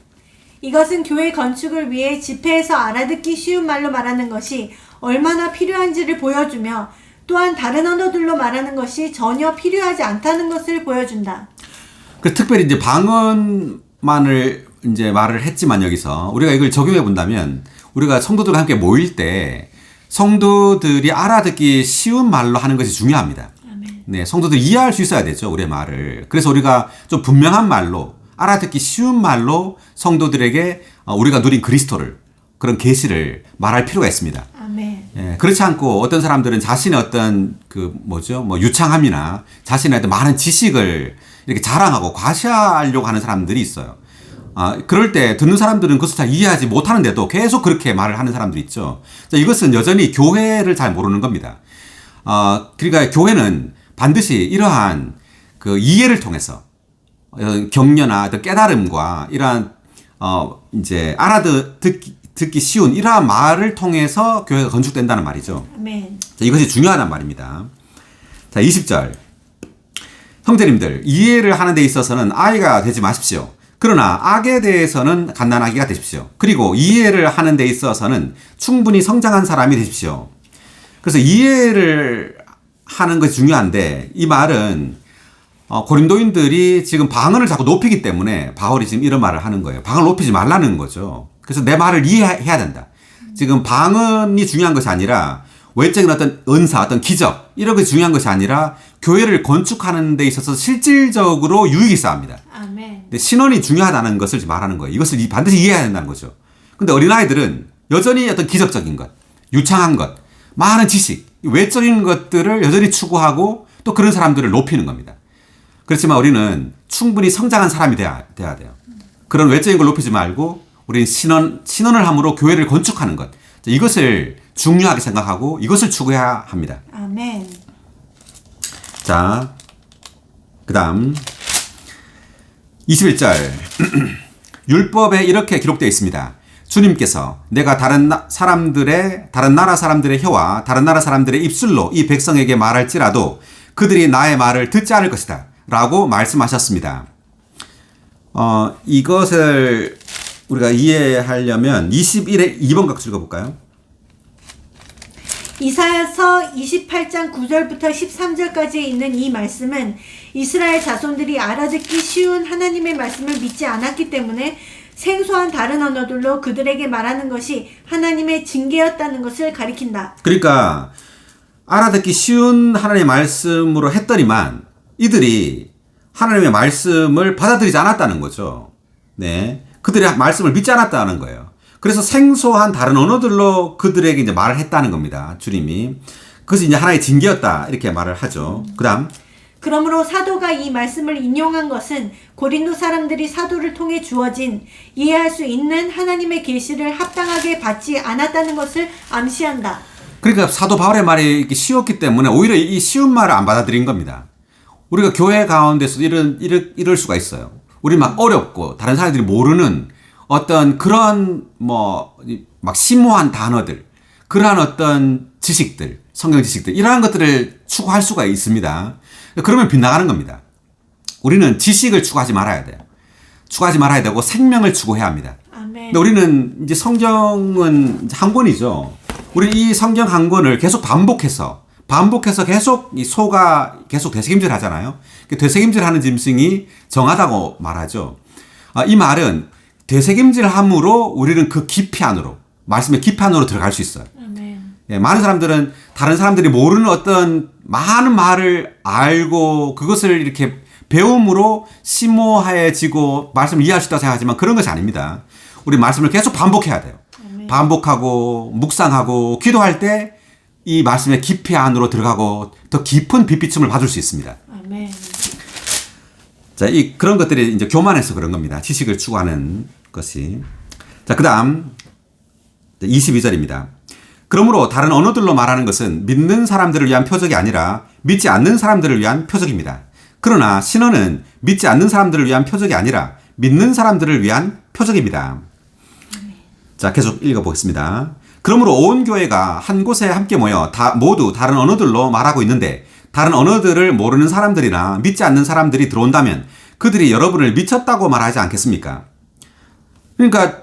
이것은 교회 건축을 위해 집회에서 알아듣기 쉬운 말로 말하는 것이 얼마나 필요한지를 보여주며 또한 다른 언어들로 말하는 것이 전혀 필요하지 않다는 것을 보여준다. 그 특별히 이제 방언만을 이제 말을 했지만 여기서 우리가 이걸 적용해 본다면 우리가 성도들과 함께 모일 때 성도들이 알아듣기 쉬운 말로 하는 것이 중요합니다. 네, 성도들이 이해할 수 있어야 되죠, 우리의 말을. 그래서 우리가 좀 분명한 말로 알아듣기 쉬운 말로 성도들에게 우리가 누린 그리스도를 그런 계시를 말할 필요가 있습니다. 아멘. 예, 그렇지 않고 어떤 사람들은 자신의 어떤 유창함이나 자신의 어떤 많은 지식을 이렇게 자랑하고 과시하려고 하는 사람들이 있어요. 그럴 때 듣는 사람들은 그것을 잘 이해하지 못하는데도 계속 그렇게 말을 하는 사람들이 있죠. 자, 이것은 여전히 교회를 잘 모르는 겁니다. 그러니까 교회는 반드시 이러한 그 이해를 통해서 격려나 어떤 깨달음과 이러한 이제 듣기 쉬운 이러한 말을 통해서 교회가 건축된다는 말이죠. 아멘. 자, 이것이 중요하단 말입니다. 자, 20절. 형제님들, 이해를 하는 데 있어서는 아이가 되지 마십시오. 그러나 악에 대해서는 갓난아기가 되십시오. 그리고 이해를 하는 데 있어서는 충분히 성장한 사람이 되십시오. 그래서 이해를 하는 것이 중요한데, 이 말은 고린도인들이 지금 방언을 자꾸 높이기 때문에 바울이 지금 이런 말을 하는 거예요. 방언을 높이지 말라는 거죠. 그래서 내 말을 이해해야 된다. 지금 방언이 중요한 것이 아니라 외적인 어떤 은사, 어떤 기적 이런 것이 중요한 것이 아니라 교회를 건축하는 데 있어서 실질적으로 유익이 있어야 아멘. 근데 신원이 중요하다는 것을 말하는 거예요. 이것을 반드시 이해해야 된다는 거죠. 근데 어린아이들은 여전히 어떤 기적적인 것, 유창한 것, 많은 지식, 외적인 것들을 여전히 추구하고 또 그런 사람들을 높이는 겁니다. 그렇지만 우리는 충분히 성장한 사람이 돼야 돼요. 그런 외적인 걸 높이지 말고 우리는 신원을 함으로 교회를 건축하는 것. 이것을 중요하게 생각하고 이것을 추구해야 합니다. 아멘. 자, 그 다음 21절 율법에 이렇게 기록되어 있습니다. 주님께서 내가 다른 나라 사람들의 혀와 다른 나라 사람들의 입술로 이 백성에게 말할지라도 그들이 나의 말을 듣지 않을 것이다 라고 말씀하셨습니다. 이것을 우리가 이해하려면 21의 2번 각주 읽어볼까요? 이사야서 28장 9절부터 13절까지 있는 이 말씀은 이스라엘 자손들이 알아듣기 쉬운 하나님의 말씀을 믿지 않았기 때문에 생소한 다른 언어들로 그들에게 말하는 것이 하나님의 징계였다는 것을 가리킨다. 그러니까 알아듣기 쉬운 하나님의 말씀으로 했더니만 이들이 하나님의 말씀을 받아들이지 않았다는 거죠. 네, 그들의 말씀을 믿지 않았다는 거예요. 그래서 생소한 다른 언어들로 그들에게 이제 말을 했다는 겁니다. 주님이. 그것이 이제 하나의 징계였다. 이렇게 말을 하죠. 그 다음. 그러므로 사도가 이 말씀을 인용한 것은 고린도 사람들이 사도를 통해 주어진 이해할 수 있는 하나님의 계시를 합당하게 받지 않았다는 것을 암시한다. 그러니까 사도 바울의 말이 이렇게 쉬웠기 때문에 오히려 이 쉬운 말을 안 받아들인 겁니다. 우리가 교회 가운데서 이럴 수가 있어요. 우리 막 어렵고 다른 사람들이 모르는 어떤 그런 막 심오한 단어들, 그러한 어떤 지식들, 성경 지식들 이러한 것들을 추구할 수가 있습니다. 그러면 빗나가는 겁니다. 우리는 지식을 추구하지 말아야 돼요. 추구하지 말아야 되고 생명을 추구해야 합니다. 아멘. 근데 우리는 이제 성경은 한 권이죠. 우리 이 성경 한 권을 계속 반복해서 계속 이 소가 계속 되새김질 하잖아요. 되새김질 하는 짐승이 정하다고 말하죠. 이 말은 되새김질 함으로 우리는 그 깊이 안으로, 말씀의 깊이 안으로 들어갈 수 있어요. 아멘. 예, 많은 사람들은 다른 사람들이 모르는 어떤 많은 말을 알고 그것을 이렇게 배움으로 심오해지고 말씀을 이해할 수 있다고 생각하지만 그런 것이 아닙니다. 우리 말씀을 계속 반복해야 돼요. 아멘. 반복하고 묵상하고 기도할 때 이 말씀의 깊이 안으로 들어가고 더 깊은 빛비춤을 받을 수 있습니다. 아멘. 자, 그런 것들이 이제 교만해서 그런 겁니다. 지식을 추구하는 것이. 자, 그 다음 22절입니다. 그러므로 다른 언어들로 말하는 것은 믿는 사람들을 위한 표적이 아니라 믿지 않는 사람들을 위한 표적입니다. 그러나 신언은 믿지 않는 사람들을 위한 표적이 아니라 믿는 사람들을 위한 표적입니다. 자, 계속 읽어보겠습니다. 그러므로 온 교회가 한 곳에 함께 모여 모두 다른 언어들로 말하고 있는데 다른 언어들을 모르는 사람들이나 믿지 않는 사람들이 들어온다면 그들이 여러분을 미쳤다고 말하지 않겠습니까? 그러니까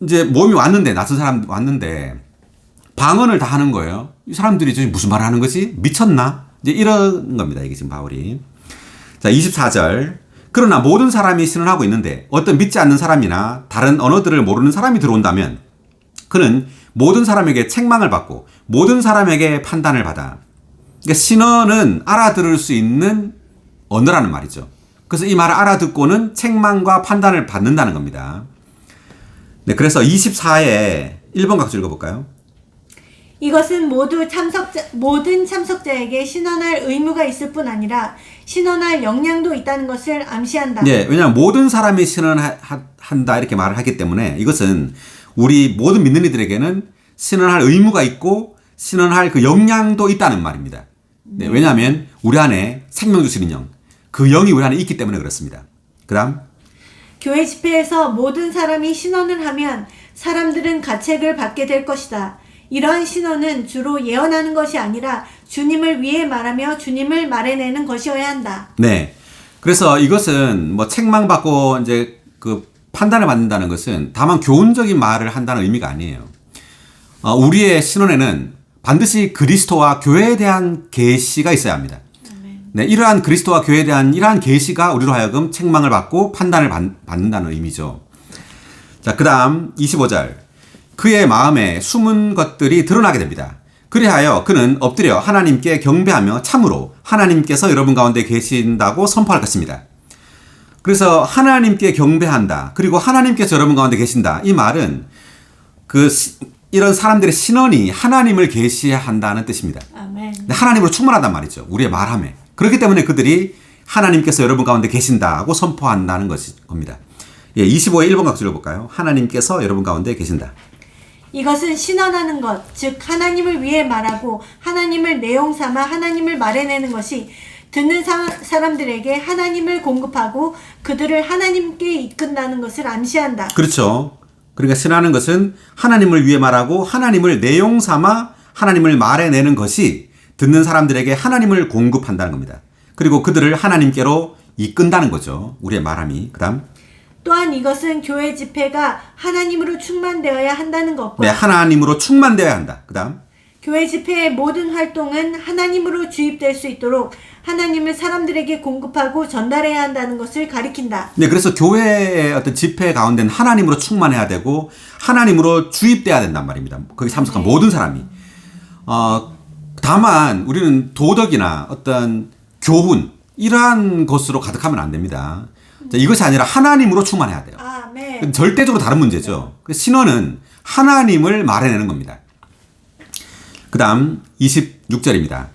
이제 모임이 왔는데, 낯선 사람 왔는데 방언을 다 하는 거예요. 이 사람들이 지금 무슨 말을 하는 거지? 미쳤나? 이제 이런 겁니다. 이게 지금 바울이. 자, 24절. 그러나 모든 사람이 신원하고 있는데 어떤 믿지 않는 사람이나 다른 언어들을 모르는 사람이 들어온다면 그는 모든 사람에게 책망을 받고 모든 사람에게 판단을 받아. 그러니까 신원은 알아들을 수 있는 언어라는 말이죠. 그래서 이 말을 알아듣고는 책망과 판단을 받는다는 겁니다. 네, 그래서 24에 1번 각주 읽어볼까요? 이것은 모든 참석자에게 신원할 의무가 있을 뿐 아니라 신원할 역량도 있다는 것을 암시한다. 네, 왜냐하면 모든 사람이 신원한다 이렇게 말을 하기 때문에 이것은 우리 모든 믿는 이들에게는 신원할 의무가 있고 신원할 그 역량도 있다는 말입니다. 네, 왜냐하면 우리 안에 생명 주시는 영, 그 영이 우리 안에 있기 때문에 그렇습니다. 그 다음 교회 집회에서 모든 사람이 신원을 하면 사람들은 가책을 받게 될 것이다. 이러한 신원은 주로 예언하는 것이 아니라 주님을 위해 말하며 주님을 말해내는 것이어야 한다. 네. 그래서 이것은 뭐 책망받고 이제 그 판단을 받는다는 것은 다만 교훈적인 말을 한다는 의미가 아니에요. 우리의 신원에는 반드시 그리스도와 교회에 대한 계시가 있어야 합니다. 네, 이러한 그리스도와 교회에 대한 이러한 계시가 우리로 하여금 책망을 받고 판단을 받는다는 의미죠. 자, 그 다음 25절. 그의 마음에 숨은 것들이 드러나게 됩니다. 그리하여 그는 엎드려 하나님께 경배하며 참으로 하나님께서 여러분 가운데 계신다고 선포할 것입니다. 그래서 하나님께 경배한다. 그리고 하나님께서 여러분 가운데 계신다. 이 말은 이런 사람들의 신원이 하나님을 계시한다는 뜻입니다. 아멘. 하나님으로 충만하단 말이죠. 우리의 말함에. 그렇기 때문에 그들이 하나님께서 여러분 가운데 계신다고 선포한다는 겁니다. 예, 25의 1번 각주를 볼까요? 하나님께서 여러분 가운데 계신다. 이것은 신원하는 것, 즉 하나님을 위해 말하고 하나님을 내용 삼아 하나님을 말해내는 것이 듣는 사람들에게 하나님을 공급하고 그들을 하나님께 이끈다는 것을 암시한다. 그렇죠. 그러니까 신하는 것은 하나님을 위해 말하고 하나님을 내용 삼아 하나님을 말해내는 것이 듣는 사람들에게 하나님을 공급한다는 겁니다. 그리고 그들을 하나님께로 이끈다는 거죠. 우리의 말함이. 그 다음 또한 이것은 교회 집회가 하나님으로 충만되어야 한다는 것과 네, 하나님으로 충만되어야 한다. 그 다음 교회 집회의 모든 활동은 하나님으로 주입될 수 있도록 하나님을 사람들에게 공급하고 전달해야 한다는 것을 가리킨다. 네, 그래서 교회의 어떤 집회 가운데는 하나님으로 충만해야 되고 하나님으로 주입돼야 된단 말입니다. 거기 참석한 모든 사람이. 다만 우리는 도덕이나 어떤 교훈 이러한 것으로 가득하면 안 됩니다. 자, 이것이 아니라 하나님으로 충만해야 돼요. 아멘. 절대적으로 다른 문제죠. 신원은 하나님을 말해내는 겁니다. 그 다음 26절입니다.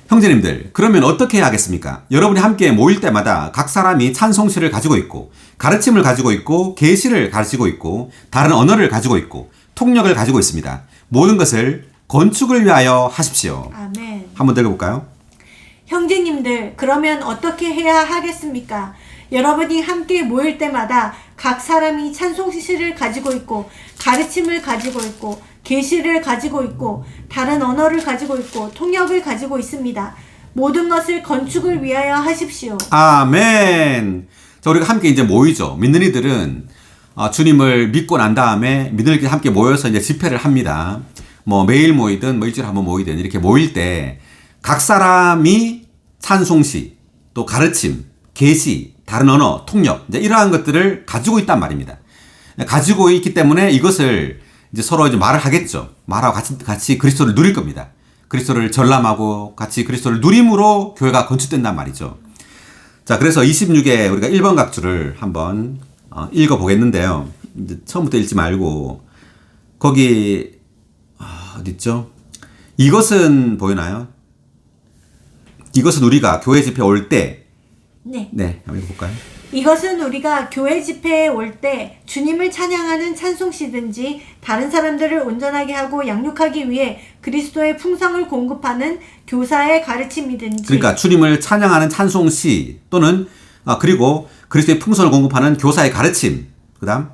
형제님들, 그러면 어떻게 해야 하겠습니까? 여러분이 함께 모일 때마다 각 사람이 찬송시를 가지고 있고 가르침을 가지고 있고 계시를 가지고 있고 다른 언어를 가지고 있고 통역을 가지고 있습니다. 모든 것을 건축을 위하여 하십시오. 아멘. 한번 더 읽어볼까요? 형제님들, 그러면 어떻게 해야 하겠습니까? 여러분이 함께 모일 때마다 각 사람이 찬송시를 가지고 있고 가르침을 가지고 있고 계시를 가지고 있고 다른 언어를 가지고 있고 통역을 가지고 있습니다. 모든 것을 건축을 위하여 하십시오. 아멘. 자, 우리가 함께 이제 모이죠. 믿는 이들은 주님을 믿고 난 다음에 믿는 이들끼리 함께 모여서 이제 집회를 합니다. 뭐 매일 모이든 뭐 일주일에 한번 모이든 이렇게 모일 때 각 사람이 찬송시 또 가르침, 계시, 다른 언어, 통역 이제 이러한 것들을 가지고 있단 말입니다. 가지고 있기 때문에 이것을 이제 서로 이제 말을 하겠죠. 말하고 같이 그리스도를 누릴 겁니다. 그리스도를 전람하고 같이 그리스도를 누림으로 교회가 건축된단 말이죠. 자, 그래서 26에 우리가 1번 각주를 한번 읽어 보겠는데요. 이제 처음부터 읽지 말고 거기 어디 있죠? 이것은 보이나요? 이것은 우리가 교회 집회 올 때 네, 한번 읽어볼까요? 이것은 우리가 교회 집회에 올 때 주님을 찬양하는 찬송시든지 다른 사람들을 온전하게 하고 양육하기 위해 그리스도의 풍성을 공급하는 교사의 가르침이든지 그러니까 주님을 찬양하는 찬송시 또는 그리고 그리스도의 풍성을 공급하는 교사의 가르침 그 다음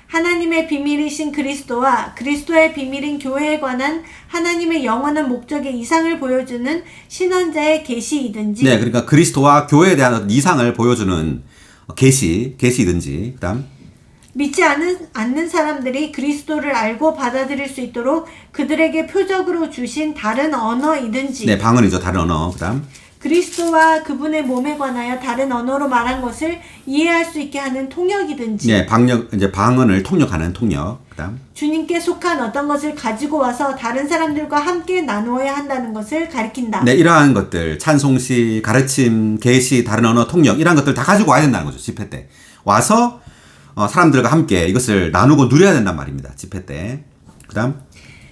하나님의 비밀이신 그리스도와 그리스도의 비밀인 교회에 관한 하나님의 영원한 목적의 이상을 보여주는 신원자의 계시이든지 네, 그러니까 그리스도와 교회에 대한 어떤 이상을 보여주는 계시이든지 그다음 믿지 않는 사람들이 그리스도를 알고 받아들일 수 있도록 그들에게 표적으로 주신 다른 언어이든지 네, 방언이죠. 다른 언어. 그다음 그리스도와 그분의 몸에 관하여 다른 언어로 말한 것을 이해할 수 있게 하는 통역이든지 네, 방언을 통역하는 통역. 그다음 주님께 속한 어떤 것을 가지고 와서 다른 사람들과 함께 나누어야 한다는 것을 가리킨다. 네, 이러한 것들 찬송시, 가르침, 계시, 다른 언어, 통역 이러한 것들 다 가지고 와야 된다는 거죠. 집회 때 와서 사람들과 함께 이것을 나누고 누려야 된단 말입니다. 집회 때. 그다음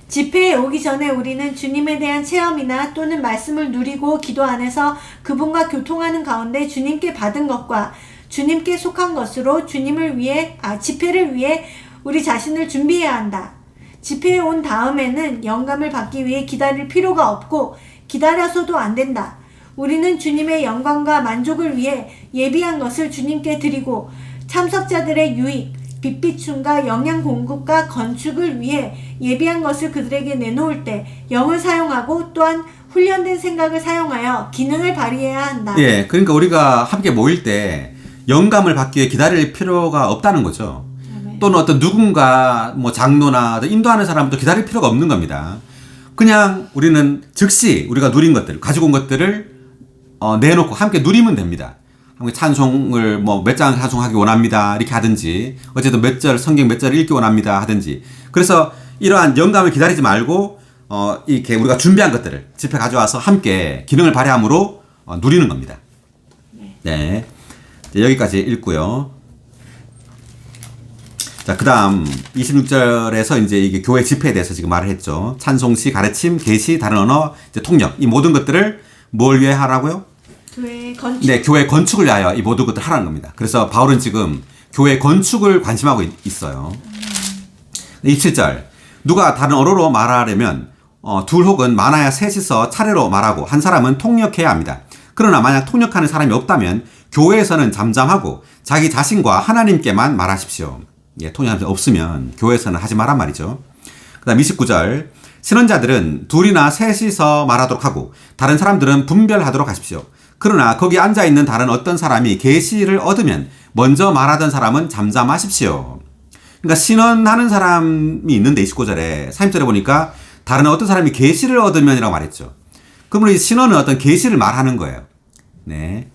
집회에 오기 전에 우리는 주님에 대한 체험이나 또는 말씀을 누리고 기도 안에서 그분과 교통하는 가운데 주님께 받은 것과 주님께 속한 것으로 집회를 위해 우리 자신을 준비해야 한다. 집회에 온 다음에는 영감을 받기 위해 기다릴 필요가 없고 기다려서도 안 된다. 우리는 주님의 영광과 만족을 위해 예비한 것을 주님께 드리고 참석자들의 유익, 빛비춤과 영양 공급과 건축을 위해 예비한 것을 그들에게 내놓을 때 영을 사용하고 또한 훈련된 생각을 사용하여 기능을 발휘해야 한다. 예, 그러니까 우리가 함께 모일 때 영감을 받기 위해 기다릴 필요가 없다는 거죠. 또는 어떤 누군가 뭐 장로나 인도하는 사람도 기다릴 필요가 없는 겁니다. 그냥 우리는 즉시 우리가 누린 것들, 가지고 온 것들을 내놓고 함께 누리면 됩니다. 함께 찬송을 뭐 몇 장 찬송하기 원합니다. 이렇게 하든지 어쨌든 몇 절 성경 몇 절을 읽기 원합니다. 하든지. 그래서 이러한 영감을 기다리지 말고 이렇게 우리가 준비한 것들을 집에 가져와서 함께 기능을 발휘함으로 누리는 겁니다. 네. 여기까지 읽고요. 자, 그 다음 26절에서 이제 이게 교회 집회에 대해서 지금 말을 했죠. 찬송시, 가르침, 계시, 다른 언어, 이제 통역. 이 모든 것들을 뭘 위해 하라고요? 교회 건축. 네, 교회 건축을 위하여 이 모든 것들을 하라는 겁니다. 그래서 바울은 지금 교회 건축을 관심하고 있어요. 27절. 누가 다른 언어로 말하려면 둘 혹은 많아야 셋이서 차례로 말하고 한 사람은 통역해야 합니다. 그러나 만약 통역하는 사람이 없다면 교회에서는 잠잠하고 자기 자신과 하나님께만 말하십시오. 예, 통역하는 사람이 없으면 교회에서는 하지 말란 말이죠. 그 다음 29절. 신원자들은 둘이나 셋이서 말하도록 하고 다른 사람들은 분별하도록 하십시오. 그러나 거기 앉아있는 다른 어떤 사람이 계시를 얻으면 먼저 말하던 사람은 잠잠하십시오. 그러니까 신원하는 사람이 있는데 29절에 30절에 보니까 다른 어떤 사람이 계시를 얻으면이라고 말했죠. 그러면 이 신원은 어떤 계시를 말하는 거예요. 네.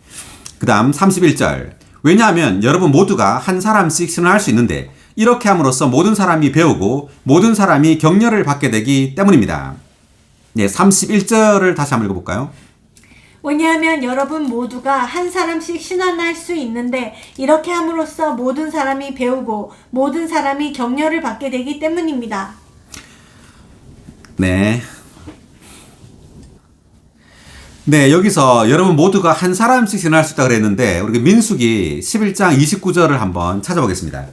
그 다음 31절. 왜냐하면 여러분 모두가 한 사람씩 신원할 수 있는데 이렇게 함으로써 모든 사람이 배우고 모든 사람이 격려를 받게 되기 때문입니다. 네, 31절을 다시 한번 읽어볼까요? 왜냐하면 여러분 모두가 한 사람씩 신원할 수 있는데 이렇게 함으로써 모든 사람이 배우고 모든 사람이 격려를 받게 되기 때문입니다. 네. 네, 여기서 여러분 모두가 한 사람씩 신원할 수 있다 그랬는데 우리 민수기 11장 29절을 한번 찾아보겠습니다.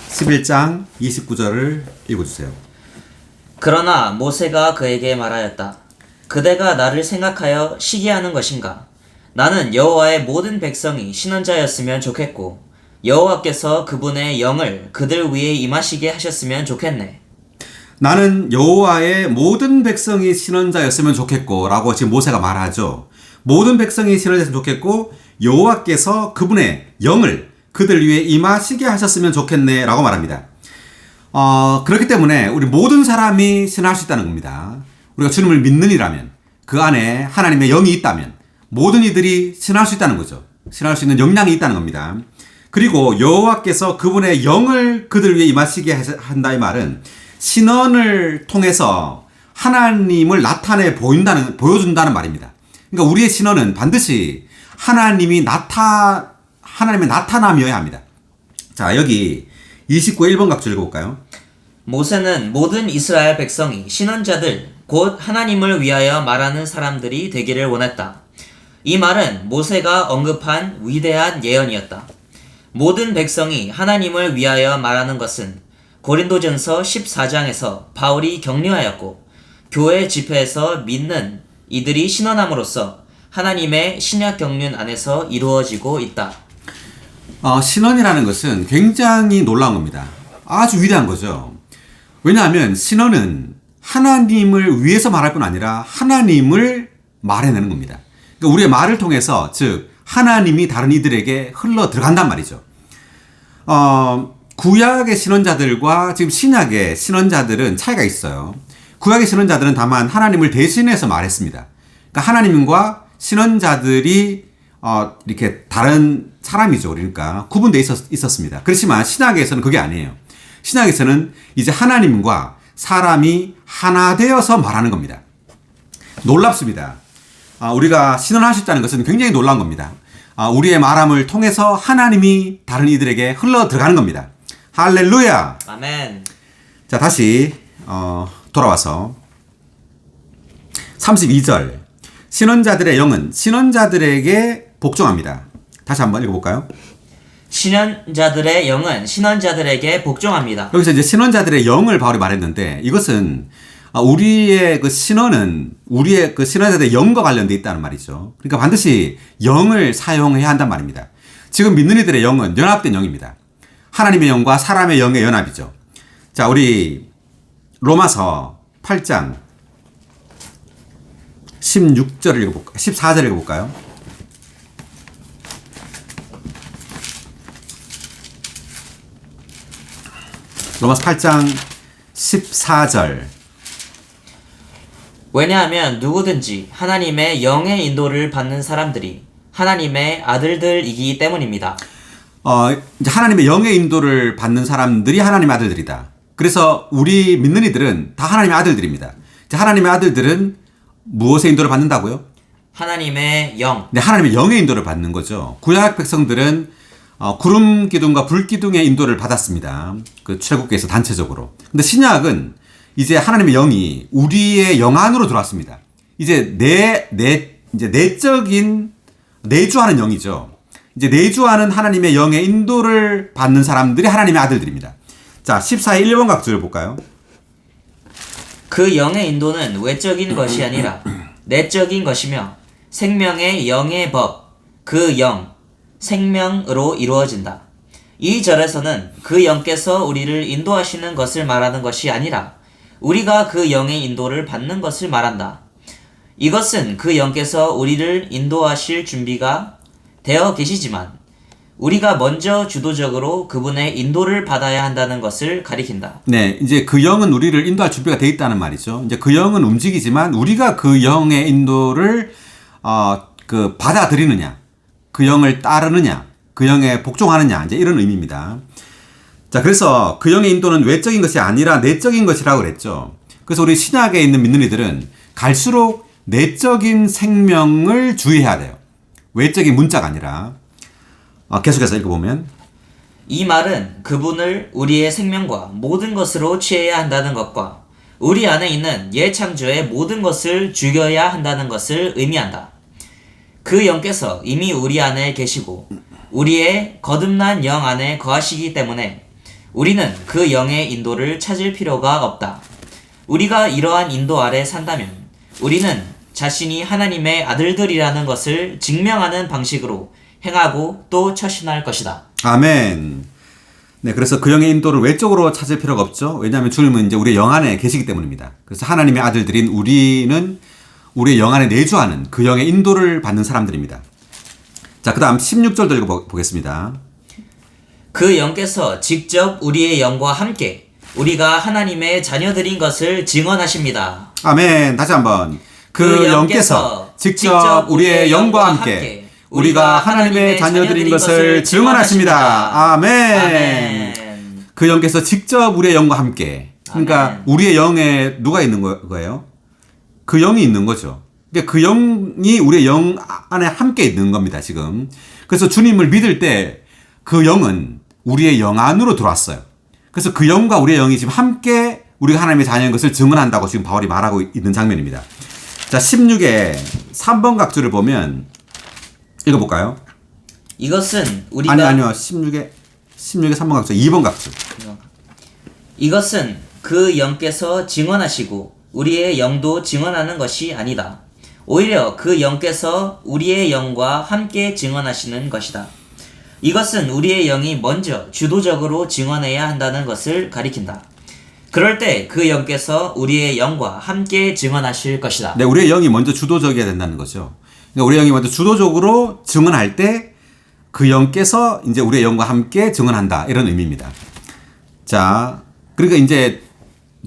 11장 29절을 읽어주세요. 그러나 모세가 그에게 말하였다. 그대가 나를 생각하여 시기하는 것인가? 나는 여호와의 모든 백성이 신원자였으면 좋겠고 여호와께서 그분의 영을 그들 위에 임하시게 하셨으면 좋겠네. 나는 여호와의 모든 백성이 신원자였으면 좋겠고 라고 지금 모세가 말하죠. 모든 백성이 신원자였으면 좋겠고 여호와께서 그분의 영을 그들 위에 임하시게 하셨으면 좋겠네 라고 말합니다. 그렇기 때문에 우리 모든 사람이 신원할 수 있다는 겁니다. 우리가 주님을 믿는 이라면 그 안에 하나님의 영이 있다면 모든 이들이 신원할 수 있다는 거죠. 신원할 수 있는 역량이 있다는 겁니다. 그리고 여호와께서 그분의 영을 그들 위에 임하시게 한다 이 말은 신원을 통해서 하나님을 보여준다는 말입니다. 그러니까 우리의 신원은 반드시 하나님의 나타남이어야 합니다. 자, 여기 29 1번 각주 읽어볼까요? 모세는 모든 이스라엘 백성이 신원자들 곧 하나님을 위하여 말하는 사람들이 되기를 원했다. 이 말은 모세가 언급한 위대한 예언이었다. 모든 백성이 하나님을 위하여 말하는 것은 고린도전서 14장에서 바울이 격려하였고 교회 집회에서 믿는 이들이 신원함으로써 하나님의 신약 경륜 안에서 이루어지고 있다. 신원이라는 것은 굉장히 놀라운 겁니다. 아주 위대한 거죠. 왜냐하면 신원은 하나님을 위해서 말할 뿐 아니라 하나님을 말해내는 겁니다. 그러니까 우리의 말을 통해서 즉 하나님이 다른 이들에게 흘러 들어간단 말이죠. 구약의 신원자들과 지금 신약의 신원자들은 차이가 있어요. 구약의 신원자들은 다만 하나님을 대신해서 말했습니다. 그러니까 하나님과 신원자들이 이렇게 다른 사람이죠. 그러니까 구분되어 있었습니다. 그렇지만 신약에서는 그게 아니에요. 신약에서는 이제 하나님과 사람이 하나 되어서 말하는 겁니다. 놀랍습니다. 우리가 신원할 수 있다는 것은 굉장히 놀라운 겁니다. 우리의 말함을 통해서 하나님이 다른 이들에게 흘러 들어가는 겁니다. 할렐루야. 아멘. 자, 다시 돌아와서 32절. 신원자들의 영은 신원자들에게 복종합니다. 다시 한번 읽어볼까요? 신원자들의 영은 신원자들에게 복종합니다. 여기서 이제 신원자들의 영을 바울이 말했는데 이것은 우리의 그 신원은 우리의 그 신원에 대한 영과 관련돼 있다는 말이죠. 그러니까 반드시 영을 사용해야 한단 말입니다. 지금 믿는 이들의 영은 연합된 영입니다. 하나님의 영과 사람의 영의 연합이죠. 자, 우리 로마서 8장 16절을 읽어볼까요? 14절 읽어볼까요? 로마서 8장 14절. 왜냐하면 누구든지 하나님의 영의 인도를 받는 사람들이 하나님의 아들들이기 때문입니다. 이제 하나님의 영의 인도를 받는 사람들이 하나님의 아들들이다. 그래서 우리 믿는 이들은 다 하나님의 아들들입니다. 이제 하나님의 아들들은 무엇의 인도를 받는다고요? 하나님의 영. 네, 하나님의 영의 인도를 받는 거죠. 구약 백성들은 구름 기둥과 불 기둥의 인도를 받았습니다. 그 출애굽기에서 단체적으로. 근데 신약은 이제 하나님의 영이 우리의 영 안으로 들어왔습니다. 이제 이제 내적인 내주하는 영이죠. 이제 내주하는 하나님의 영의 인도를 받는 사람들이 하나님의 아들들입니다. 자, 14의 1번 각주를 볼까요? 그 영의 인도는 외적인 것이 아니라 내적인 것이며 생명의 영의 법, 그 영, 생명으로 이루어진다. 이 절에서는 그 영께서 우리를 인도하시는 것을 말하는 것이 아니라 우리가 그 영의 인도를 받는 것을 말한다. 이것은 그 영께서 우리를 인도하실 준비가 되어 계시지만 우리가 먼저 주도적으로 그분의 인도를 받아야 한다는 것을 가리킨다. 네, 이제 그 영은 우리를 인도할 준비가 돼 있다는 말이죠. 이제 그 영은 움직이지만 우리가 그 영의 인도를 받아들이느냐, 그 영을 따르느냐, 그 영에 복종하느냐, 이제 이런 의미입니다. 자, 그래서 그 영의 인도는 외적인 것이 아니라 내적인 것이라고 그랬죠. 그래서 우리 신약에 있는 믿는 이들은 갈수록 내적인 생명을 주의해야 돼요. 외적인 문자가 아니라. 계속해서 읽어보면 이 말은 그분을 우리의 생명과 모든 것으로 취해야 한다는 것과 우리 안에 있는 옛 창조의 모든 것을 죽여야 한다는 것을 의미한다. 그 영께서 이미 우리 안에 계시고 우리의 거듭난 영 안에 거하시기 때문에 우리는 그 영의 인도를 찾을 필요가 없다. 우리가 이러한 인도 아래 산다면 우리는 자신이 하나님의 아들들이라는 것을 증명하는 방식으로 행하고 또 처신할 것이다. 아멘. 네, 그래서 그 영의 인도를 외적으로 찾을 필요가 없죠. 왜냐하면 주님은 이제 우리의 영 안에 계시기 때문입니다. 그래서 하나님의 아들들인 우리는 우리의 영 안에 내주하는 그 영의 인도를 받는 사람들입니다. 자, 그 다음 16절도 읽어보겠습니다. 그 영께서 직접 우리의 영과 함께 우리가 하나님의 자녀들인 것을 증언하십니다. 아멘. 다시 한번. 그 영께서 직접 우리의 영과 함께 우리가 하나님의 자녀들인 것을 증언하십니다. 아멘. 그 영께서 직접 우리의 영과 함께. 그러니까 아멘. 우리의 영에 누가 있는 거예요? 그 영이 있는 거죠. 그러니까 그 영이 우리의 영 안에 함께 있는 겁니다, 지금. 그래서 주님을 믿을 때 그 영은 우리의 영 안으로 들어왔어요. 그래서 그 영과 우리의 영이 지금 함께 우리가 하나님의 자녀인 것을 증언한다고 지금 바울이 말하고 있는 장면입니다. 자, 16의 3번 각주를 보면 읽어볼까요? 이것은 우리가 아니요. 16의 3번 각주, 2번 각주. 이것은 그 영께서 증언하시고 우리의 영도 증언하는 것이 아니다. 오히려 그 영께서 우리의 영과 함께 증언하시는 것이다. 이것은 우리의 영이 먼저 주도적으로 증언해야 한다는 것을 가리킨다. 그럴 때 그 영께서 우리의 영과 함께 증언하실 것이다. 네, 우리의 영이 먼저 주도적이어야 된다는 거죠. 그러니까 우리의 영이 먼저 주도적으로 증언할 때 그 영께서 이제 우리의 영과 함께 증언한다. 이런 의미입니다. 자, 그러니까 이제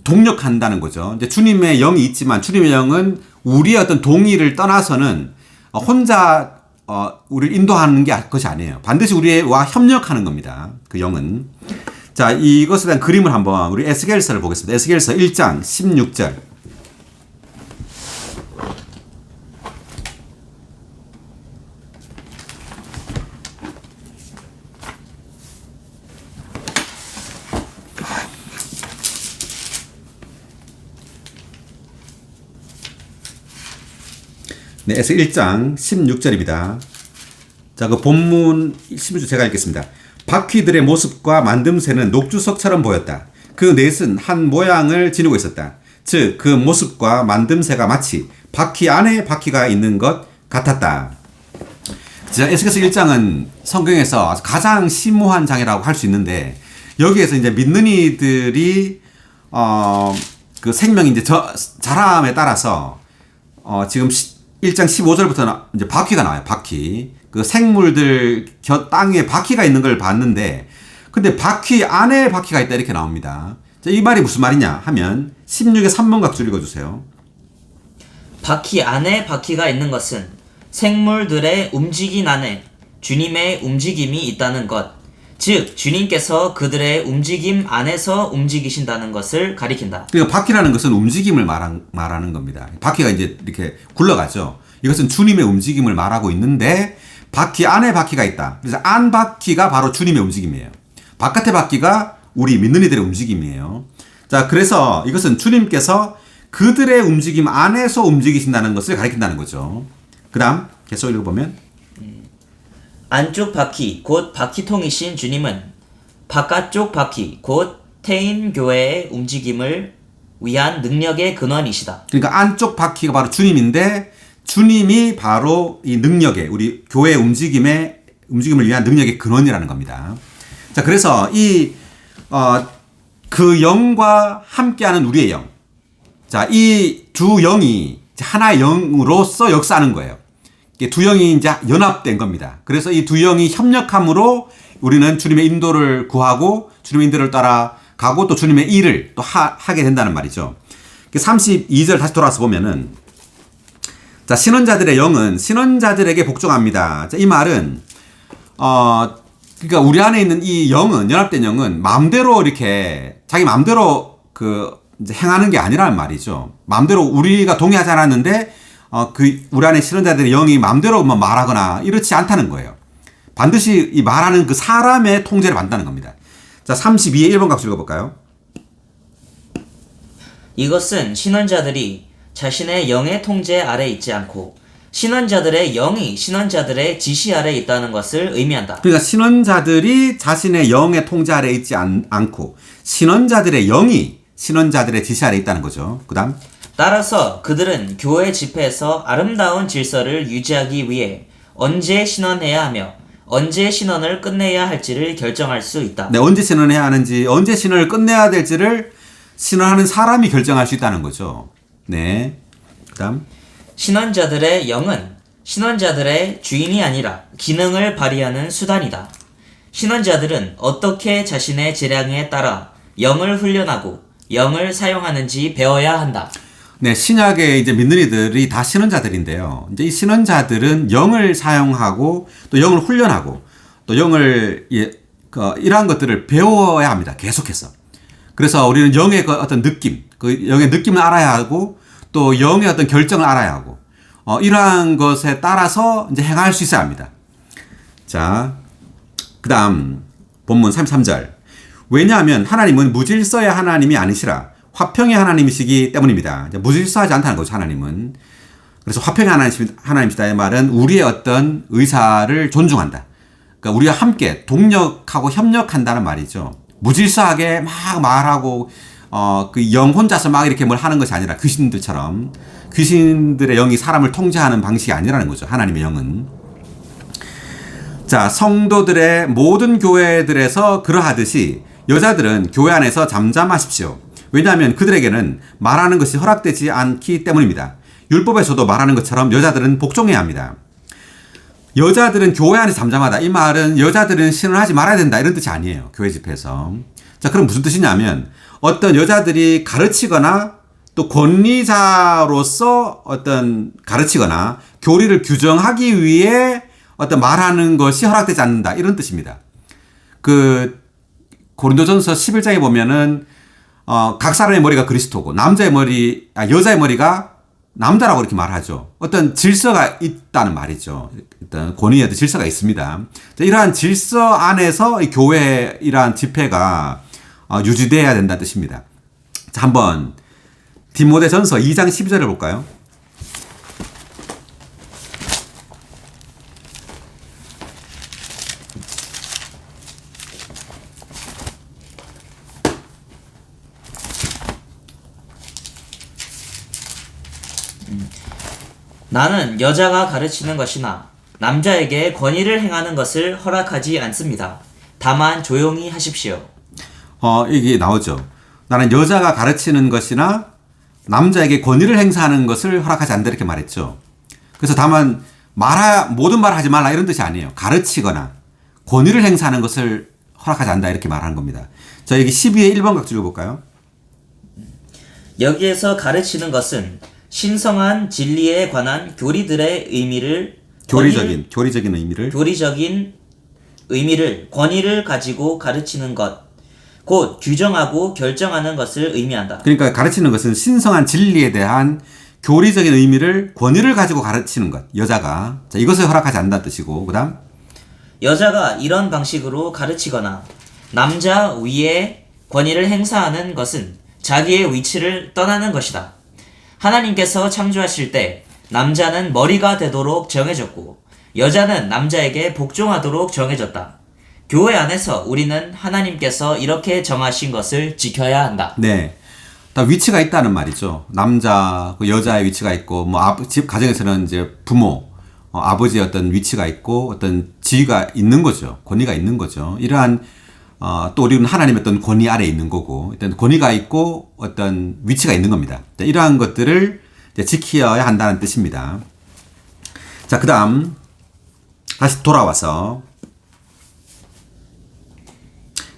동력한다는 거죠. 이제 주님의 영이 있지만 주님의 영은 우리의 어떤 동의를 떠나서는 혼자 우리를 인도하는 것이 아니에요. 반드시 우리와 협력하는 겁니다. 그 영은. 자, 이것에 대한 그림을 한번 우리 에스겔서를 보겠습니다. 에스겔서 1장 16절. 네, 에스 1장 16절입니다. 자, 그 본문 16절 제가 읽겠습니다. 바퀴들의 모습과 만듦새는 녹주석처럼 보였다. 그 넷은 한 모양을 지니고 있었다. 즉 그 모습과 만듦새가 마치 바퀴 안에 바퀴가 있는 것 같았다. 자, 에스겔서 1장은 성경에서 가장 심오한 장이라고 할 수 있는데 여기에서 이제 믿는 이들이 그 생명이 이제 자람에 따라서 지금 1장 15절부터는 이제 바퀴가 나와요. 바퀴. 그 생물들 땅에 바퀴가 있는 걸 봤는데 근데 바퀴 안에 바퀴가 있다 이렇게 나옵니다. 자, 이 말이 무슨 말이냐 하면 16의 3번 각줄 읽어주세요. 바퀴 안에 바퀴가 있는 것은 생물들의 움직임 안에 주님의 움직임이 있다는 것, 즉 주님께서 그들의 움직임 안에서 움직이신다는 것을 가리킨다. 그러니까 바퀴라는 것은 움직임을 말하는 겁니다. 바퀴가 이제 이렇게 굴러가죠. 이것은 주님의 움직임을 말하고 있는데 바퀴 안에 바퀴가 있다. 그래서 안 바퀴가 바로 주님의 움직임이에요. 바깥의 바퀴가 우리 믿는 이들의 움직임이에요. 자, 그래서 이것은 주님께서 그들의 움직임 안에서 움직이신다는 것을 가리킨다는 거죠. 그 다음 계속 읽어보면 안쪽 바퀴 곧 바퀴통이신 주님은 바깥쪽 바퀴 곧 태인교회의 움직임을 위한 능력의 근원이시다. 그러니까 안쪽 바퀴가 바로 주님인데 주님이 바로 이 능력의 우리 교회의 움직임을 위한 능력의 근원이라는 겁니다. 자, 그래서 그 영과 함께하는 우리의 영. 자, 이 두 영이 하나의 영으로서 역사하는 거예요. 두 영이 이제 연합된 겁니다. 그래서 이 두 영이 협력함으로 우리는 주님의 인도를 구하고 주님의 인도를 따라가고 또 주님의 일을 또 하게 된다는 말이죠. 32절 다시 돌아와서 보면은 자, 신원자들의 영은 신원자들에게 복종합니다. 자, 이 말은 그러니까 우리 안에 있는 이 영은 연합된 영은 마음대로 이렇게 자기 마음대로 이제 행하는 게 아니라는 말이죠. 마음대로 우리가 동의하지 않았는데 우리 안에 신원자들의 영이 마음대로 말하거나 이렇지 않다는 거예요. 반드시 이 말하는 그 사람의 통제를 받는다는 겁니다. 자, 32의 1번 각수 읽어볼까요? 이것은 신원자들이 자신의 영의 통제 아래 있지 않고 신원자들의 영이 신원자들의 지시 아래 있다는 것을 의미한다. 그러니까 신원자들이 자신의 영의 통제 아래 있지 않고 신원자들의 영이 신원자들의 지시 아래 있다는 거죠. 그 다음 따라서 그들은 교회 집회에서 아름다운 질서를 유지하기 위해 언제 신원해야 하며 언제 신원을 끝내야 할지를 결정할 수 있다. 네, 언제 신원해야 하는지 언제 신원을 끝내야 될지를 신원하는 사람이 결정할 수 있다는 거죠. 네. 그 다음 신원자들의 영은 신원자들의 주인이 아니라 기능을 발휘하는 수단이다. 신원자들은 어떻게 자신의 재량에 따라 영을 훈련하고 영을 사용하는지 배워야 한다. 네, 신약의 이제 믿는 이들이 다 신원자들인데요. 이제 이 신원자들은 영을 사용하고 또 영을 훈련하고 또 영을 이러한 것들을 배워야 합니다. 계속해서. 그래서 우리는 영의 어떤 느낌, 그 영의 느낌을 알아야 하고 또 영의 어떤 결정을 알아야 하고 이러한 것에 따라서 이제 행할 수 있어야 합니다. 자, 그 다음 본문 33절. 왜냐하면 하나님은 무질서의 하나님이 아니시라 화평의 하나님이시기 때문입니다. 무질서하지 않다는 거죠, 하나님은. 그래서 화평의 하나님이시다의 말은 우리의 어떤 의사를 존중한다. 그러니까 우리와 함께 동력하고 협력한다는 말이죠. 무질서하게 막 말하고 그 영 혼자서 막 이렇게 뭘 하는 것이 아니라 귀신들처럼 귀신들의 영이 사람을 통제하는 방식이 아니라는 거죠. 하나님의 영은. 자, 성도들의 모든 교회들에서 그러하듯이 여자들은 교회 안에서 잠잠하십시오. 왜냐하면 그들에게는 말하는 것이 허락되지 않기 때문입니다. 율법에서도 말하는 것처럼 여자들은 복종해야 합니다. 여자들은 교회 안에서 잠잠하다. 이 말은 여자들은 신원하지 말아야 된다 이런 뜻이 아니에요. 교회 집회에서. 자, 그럼 무슨 뜻이냐면 어떤 여자들이 가르치거나 또 권리자로서 어떤 가르치거나 교리를 규정하기 위해 어떤 말하는 것이 허락되지 않는다 이런 뜻입니다. 고린도전서 11장에 보면은 각 사람의 머리가 그리스도고 여자의 머리가 남자라고 이렇게 말하죠. 어떤 질서가 있다는 말이죠. 일단 권위에 어떤 질서가 있습니다. 자, 이러한 질서 안에서 이 교회 이러한 집회가 유지돼야 된다는 뜻입니다. 자, 한번 디모데전서 2장 12절을 볼까요? 나는 여자가 가르치는 것이나 남자에게 권위를 행하는 것을 허락하지 않습니다. 다만 조용히 하십시오. 이게 나오죠. 나는 여자가 가르치는 것이나 남자에게 권위를 행사하는 것을 허락하지 않는다 이렇게 말했죠. 그래서 다만 모든 말 하지 말라 이런 뜻이 아니에요. 가르치거나 권위를 행사하는 것을 허락하지 않는다 이렇게 말하는 겁니다. 자, 여기 12의 1번 각주 읽어볼까요? 여기에서 가르치는 것은 신성한 진리에 관한 교리들의 의미를 교리적인 의미를 권위를 가지고 가르치는 것, 곧 규정하고 결정하는 것을 의미한다. 그러니까 가르치는 것은 신성한 진리에 대한 교리적인 의미를 권위를 가지고 가르치는 것. 여자가. 자, 이것을 허락하지 않는다는 뜻이고, 그 다음. 여자가 이런 방식으로 가르치거나 남자 위에 권위를 행사하는 것은 자기의 위치를 떠나는 것이다. 하나님께서 창조하실 때 남자는 머리가 되도록 정해졌고 여자는 남자에게 복종하도록 정해졌다. 교회 안에서 우리는 하나님께서 이렇게 정하신 것을 지켜야 한다. 네. 다 위치가 있다는 말이죠. 남자, 여자의 위치가 있고, 집 가정에서는 이제 부모, 아버지의 어떤 위치가 있고, 어떤 지위가 있는 거죠. 권위가 있는 거죠. 이러한, 또 우리는 하나님의 어떤 권위 아래에 있는 거고, 일단 권위가 있고, 어떤 위치가 있는 겁니다. 이러한 것들을 이제 지켜야 한다는 뜻입니다. 자, 그 다음, 다시 돌아와서,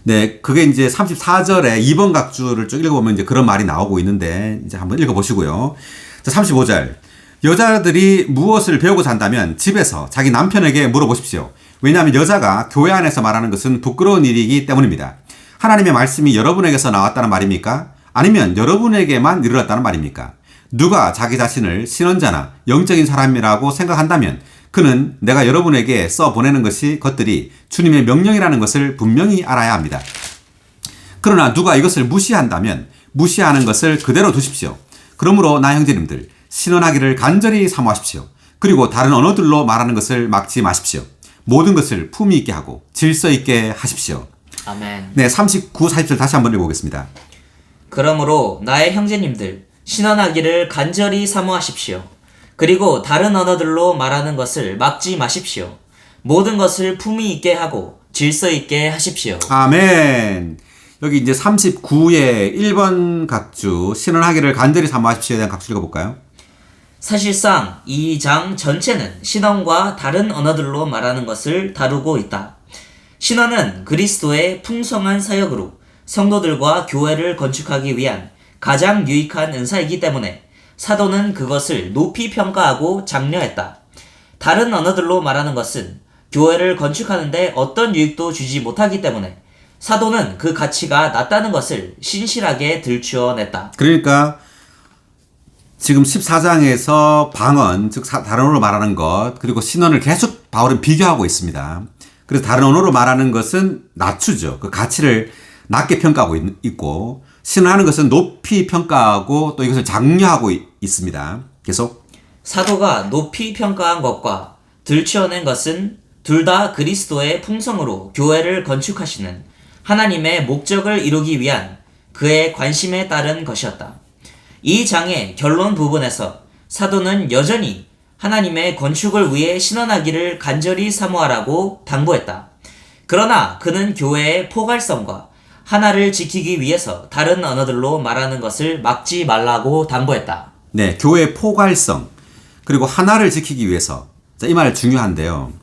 네, 그게 이제 34절에 2번 각주를 쭉 읽어보면 이제 그런 말이 나오고 있는데, 이제 한번 읽어보시고요. 자, 35절. 여자들이 무엇을 배우고자 한다면 집에서 자기 남편에게 물어보십시오. 왜냐하면 여자가 교회 안에서 말하는 것은 부끄러운 일이기 때문입니다. 하나님의 말씀이 여러분에게서 나왔다는 말입니까? 아니면 여러분에게만 이르렀다는 말입니까? 누가 자기 자신을 신원자나 영적인 사람이라고 생각한다면 그는 내가 여러분에게 써보내는 것들이 주님의 명령이라는 것을 분명히 알아야 합니다. 그러나 누가 이것을 무시한다면 무시하는 것을 그대로 두십시오. 그러므로 나 형제님들, 신원하기를 간절히 사모하십시오. 그리고 다른 언어들로 말하는 것을 막지 마십시오. 모든 것을 품위 있게 하고 질서 있게 하십시오. 아멘. 네, 39, 40절 다시 한번 읽어보겠습니다. 그러므로 나의 형제님들, 신원하기를 간절히 사모하십시오. 그리고 다른 언어들로 말하는 것을 막지 마십시오. 모든 것을 품위 있게 하고 질서 있게 하십시오. 아멘. 여기 이제 39의 1번 각주, 신원하기를 간절히 사모하십시오에 대한 각주 읽어볼까요? 사실상 이 장 전체는 신원과 다른 언어들로 말하는 것을 다루고 있다. 신원은 그리스도의 풍성한 사역으로 성도들과 교회를 건축하기 위한 가장 유익한 은사이기 때문에 사도는 그것을 높이 평가하고 장려했다. 다른 언어들로 말하는 것은 교회를 건축하는데 어떤 유익도 주지 못하기 때문에 사도는 그 가치가 낮다는 것을 신실하게 들추어냈다. 그러니까 지금 14장에서 방언, 즉 다른 언어로 말하는 것, 그리고 신원을 계속 바울은 비교하고 있습니다. 그래서 다른 언어로 말하는 것은 낮추죠. 그 가치를 낮게 평가하고 있고, 신원하는 것은 높이 평가하고 또 이것을 장려하고 있습니다. 계속. 사도가 높이 평가한 것과 들추어낸 것은 둘 다 그리스도의 풍성으로 교회를 건축하시는 하나님의 목적을 이루기 위한 그의 관심에 따른 것이었다. 이 장의 결론 부분에서 사도는 여전히 하나님의 건축을 위해 신원하기를 간절히 사모하라고 당부했다. 그러나 그는 교회의 포괄성과 하나를 지키기 위해서 다른 언어들로 말하는 것을 막지 말라고 당부했다. 네, 교회의 포괄성, 그리고 하나를 지키기 위해서. 자, 이 말 중요한데요.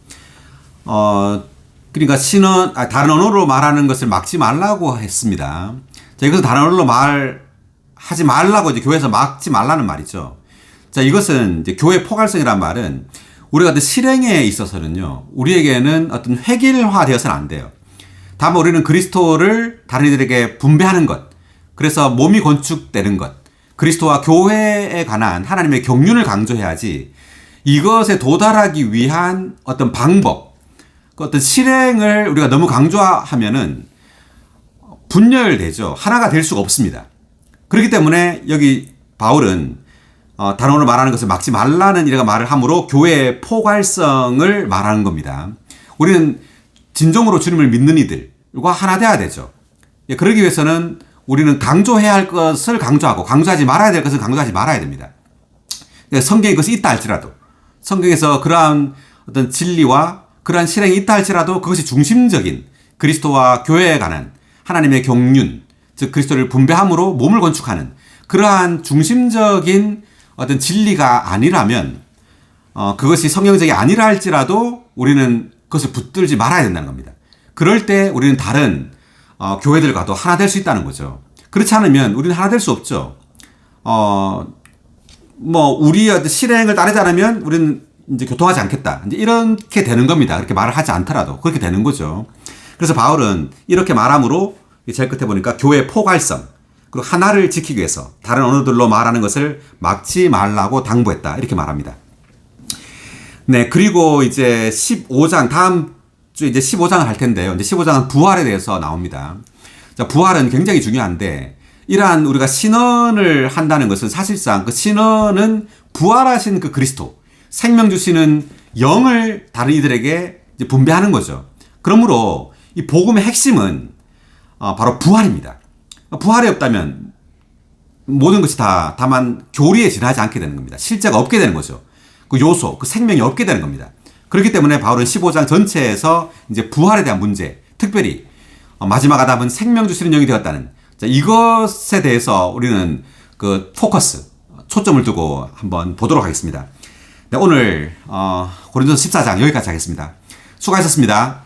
그러니까 다른 언어로 말하는 것을 막지 말라고 했습니다. 자, 이것은 다른 언어로 말하지 말라고 이제 교회에서 막지 말라는 말이죠. 자, 이것은 이제 교회 포괄성이란 말은 우리가 어떤 실행에 있어서는요, 우리에게는 어떤 획일화 되어서는 안 돼요. 다만 우리는 그리스도를 다른 이들에게 분배하는 것, 그래서 몸이 건축되는 것, 그리스도와 교회에 관한 하나님의 경륜을 강조해야지 이것에 도달하기 위한 어떤 방법, 어떤 실행을 우리가 너무 강조하면은 분열되죠. 하나가 될 수가 없습니다. 그렇기 때문에 여기 바울은 다른 언어로 말하는 것을 막지 말라는 이런 말을 함으로 교회의 포괄성을 말하는 겁니다. 우리는 진정으로 주님을 믿는 이들과 하나 되어야 되죠. 그러기 위해서는 우리는 강조해야 할 것을 강조하고 강조하지 말아야 될 것을 강조하지 말아야 됩니다. 성경에 그것이 있다 할지라도 성경에서 그러한 어떤 진리와 그러한 실행이 있다 할지라도 그것이 중심적인 그리스도와 교회에 관한 하나님의 경륜, 즉 그리스도를 분배함으로 몸을 건축하는 그러한 중심적인 어떤 진리가 아니라면 그것이 성경적이 아니라 할지라도 우리는 그것을 붙들지 말아야 된다는 겁니다. 그럴 때 우리는 다른 교회들과도 하나 될 수 있다는 거죠. 그렇지 않으면 우리는 하나 될 수 없죠. 우리의 실행을 따르지 않으면 우리는 이제 교통하지 않겠다. 이제 이렇게 되는 겁니다. 그렇게 말을 하지 않더라도 그렇게 되는 거죠. 그래서 바울은 이렇게 말함으로 제일 끝에 보니까 교회 포괄성 그리고 하나를 지키기 위해서 다른 언어들로 말하는 것을 막지 말라고 당부했다. 이렇게 말합니다. 네, 그리고 이제 15장 다음 주 이제 15장을 할 텐데요. 이제 15장은 부활에 대해서 나옵니다. 자, 부활은 굉장히 중요한데 이러한 우리가 신언을 한다는 것은 사실상 그 신언은 부활하신 그 그리스도, 생명 주시는 영을 다른 이들에게 이제 분배하는 거죠. 그러므로 이 복음의 핵심은 바로 부활입니다. 부활이 없다면 모든 것이 다 다만 교리에 지나지 않게 되는 겁니다. 실제가 없게 되는 거죠. 그 요소, 그 생명이 없게 되는 겁니다. 그렇기 때문에 바울은 15장 전체에서 이제 부활에 대한 문제, 특별히 마지막 아담은 생명 주시는 영이 되었다는 이것에 대해서 우리는 그 포커스, 초점을 두고 한번 보도록 하겠습니다. 네, 오늘 고린도서 14장 여기까지 하겠습니다. 수고하셨습니다.